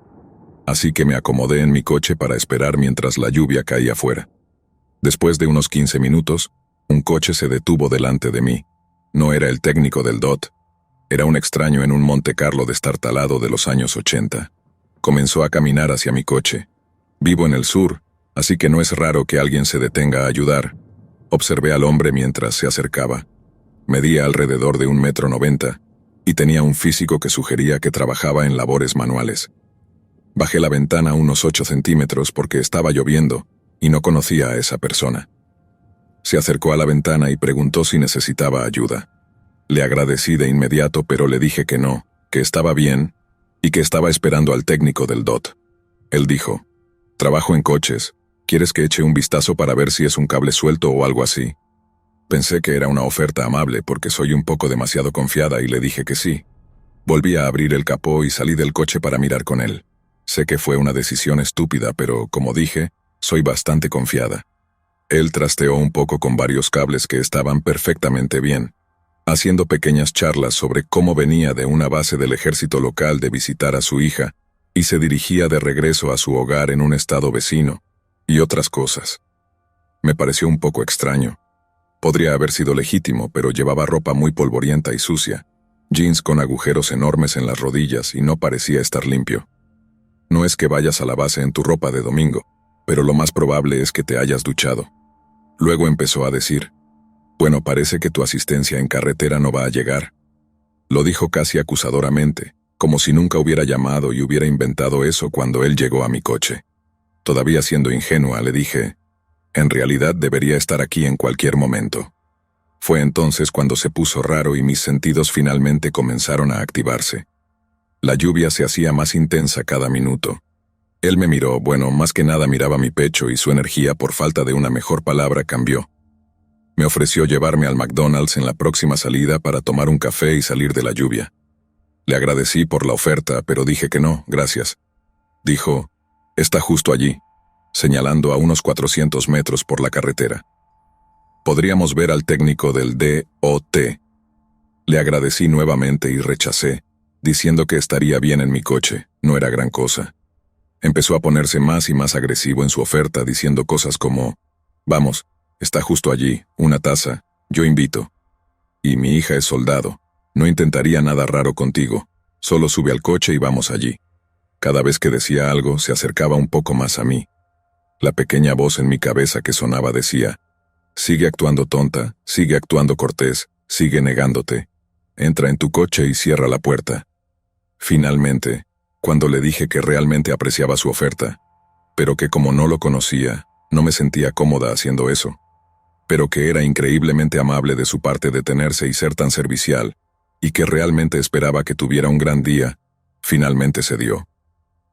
Así que me acomodé en mi coche para esperar mientras la lluvia caía fuera. Después de unos 15 minutos, un coche se detuvo delante de mí. No era el técnico del DOT. Era un extraño en un Monte Carlo destartalado de los años 80. Comenzó a caminar hacia mi coche. Vivo en el sur, así que no es raro que alguien se detenga a ayudar. Observé al hombre mientras se acercaba. Medía alrededor de 1,90 m, y tenía un físico que sugería que trabajaba en labores manuales. Bajé la ventana unos 8 centímetros porque estaba lloviendo, y no conocía a esa persona. Se acercó a la ventana y preguntó si necesitaba ayuda. Le agradecí de inmediato, pero le dije que no, que estaba bien, y que estaba esperando al técnico del DOT. Él dijo, «Trabajo en coches, ¿quieres que eche un vistazo para ver si es un cable suelto o algo así?» Pensé que era una oferta amable porque soy un poco demasiado confiada y le dije que sí. Volví a abrir el capó y salí del coche para mirar con él. Sé que fue una decisión estúpida, pero, como dije, soy bastante confiada. Él trasteó un poco con varios cables que estaban perfectamente bien, haciendo pequeñas charlas sobre cómo venía de una base del ejército local de visitar a su hija y se dirigía de regreso a su hogar en un estado vecino, y otras cosas. Me pareció un poco extraño. Podría haber sido legítimo, pero llevaba ropa muy polvorienta y sucia, jeans con agujeros enormes en las rodillas y no parecía estar limpio. No es que vayas a la base en tu ropa de domingo, pero lo más probable es que te hayas duchado. Luego empezó a decir, «Bueno, parece que tu asistencia en carretera no va a llegar». Lo dijo casi acusadoramente, como si nunca hubiera llamado y hubiera inventado eso cuando él llegó a mi coche. Todavía siendo ingenua, le dije, «En realidad debería estar aquí en cualquier momento». Fue entonces cuando se puso raro y mis sentidos finalmente comenzaron a activarse. La lluvia se hacía más intensa cada minuto. Él me miró, bueno, más que nada miraba mi pecho y su energía, por falta de una mejor palabra, cambió. Me ofreció llevarme al McDonald's en la próxima salida para tomar un café y salir de la lluvia. Le agradecí por la oferta, pero dije que no, gracias. Dijo, «Está justo allí», señalando a unos 400 metros por la carretera. Podríamos ver al técnico del DOT. Le agradecí nuevamente y rechacé, diciendo que estaría bien en mi coche, no era gran cosa. Empezó a ponerse más y más agresivo en su oferta, diciendo cosas como: «Vamos, está justo allí, una taza, yo invito. Y mi hija es soldado, no intentaría nada raro contigo, solo sube al coche y vamos allí». Cada vez que decía algo, se acercaba un poco más a mí. La pequeña voz en mi cabeza que sonaba decía: «Sigue actuando tonta, sigue actuando cortés, sigue negándote. Entra en tu coche y cierra la puerta». Finalmente, cuando le dije que realmente apreciaba su oferta, pero que como no lo conocía, no me sentía cómoda haciendo eso, pero que era increíblemente amable de su parte detenerse y ser tan servicial, y que realmente esperaba que tuviera un gran día, finalmente cedió.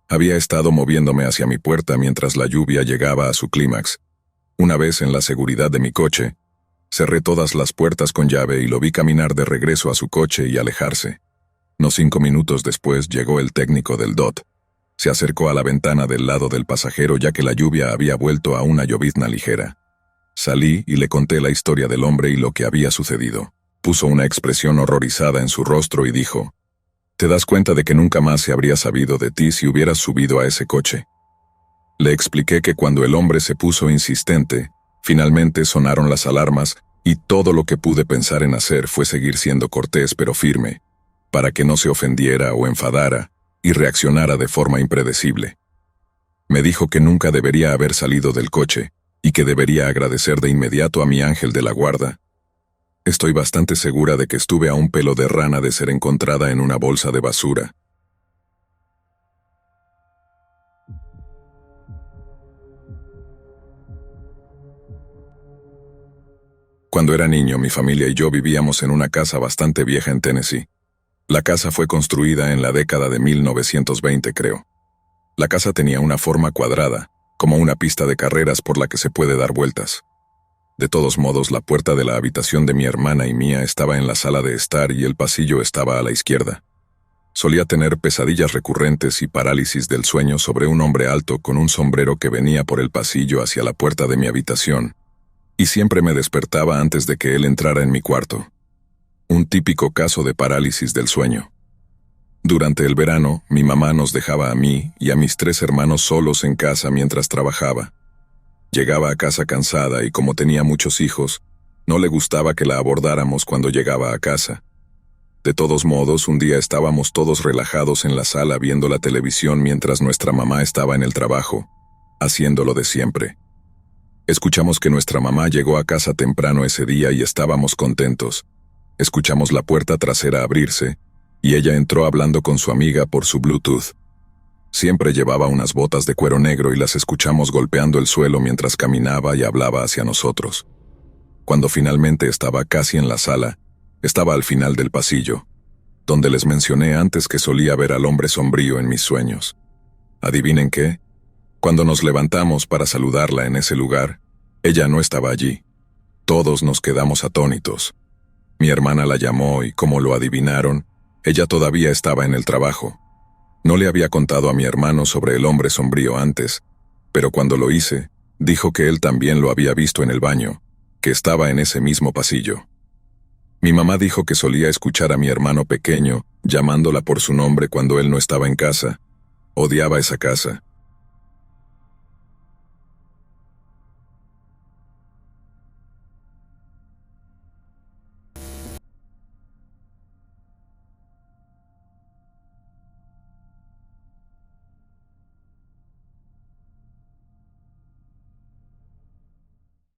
Había estado moviéndome hacia mi puerta mientras la lluvia llegaba a su clímax. Una vez en la seguridad de mi coche, cerré todas las puertas con llave y lo vi caminar de regreso a su coche y alejarse. No 5 minutos después llegó el técnico del DOT. Se acercó a la ventana del lado del pasajero ya que la lluvia había vuelto a una llovizna ligera. Salí y le conté la historia del hombre y lo que había sucedido. Puso una expresión horrorizada en su rostro y dijo: «¿Te das cuenta de que nunca más se habría sabido de ti si hubieras subido a ese coche?». Le expliqué que cuando el hombre se puso insistente, finalmente sonaron las alarmas y todo lo que pude pensar en hacer fue seguir siendo cortés pero firme, para que no se ofendiera o enfadara y reaccionara de forma impredecible. Me dijo que nunca debería haber salido del coche y que debería agradecer de inmediato a mi ángel de la guarda. Estoy bastante segura de que estuve a un pelo de rana de ser encontrada en una bolsa de basura. Cuando era niño, mi familia y yo vivíamos en una casa bastante vieja en Tennessee. La casa fue construida en la década de 1920, creo. La casa tenía una forma cuadrada, como una pista de carreras por la que se puede dar vueltas. De todos modos, la puerta de la habitación de mi hermana y mía estaba en la sala de estar y el pasillo estaba a la izquierda. Solía tener pesadillas recurrentes y parálisis del sueño sobre un hombre alto con un sombrero que venía por el pasillo hacia la puerta de mi habitación, y siempre me despertaba antes de que él entrara en mi cuarto. Un típico caso de parálisis del sueño. Durante el verano, mi mamá nos dejaba a mí y a mis 3 hermanos solos en casa mientras trabajaba. Llegaba a casa cansada y como tenía muchos hijos, no le gustaba que la abordáramos cuando llegaba a casa. De todos modos, un día estábamos todos relajados en la sala viendo la televisión mientras nuestra mamá estaba en el trabajo, haciendo lo de siempre. Escuchamos que nuestra mamá llegó a casa temprano ese día y estábamos contentos. Escuchamos la puerta trasera abrirse, y ella entró hablando con su amiga por su Bluetooth. Siempre llevaba unas botas de cuero negro y las escuchamos golpeando el suelo mientras caminaba y hablaba hacia nosotros. Cuando finalmente estaba casi en la sala, estaba al final del pasillo, donde les mencioné antes que solía ver al hombre sombrío en mis sueños. ¿Adivinen qué? Cuando nos levantamos para saludarla en ese lugar, ella no estaba allí. Todos nos quedamos atónitos. Mi hermana la llamó y, como lo adivinaron, ella todavía estaba en el trabajo. No le había contado a mi hermano sobre el hombre sombrío antes, pero cuando lo hice, dijo que él también lo había visto en el baño, que estaba en ese mismo pasillo. Mi mamá dijo que solía escuchar a mi hermano pequeño llamándola por su nombre cuando él no estaba en casa. Odiaba esa casa.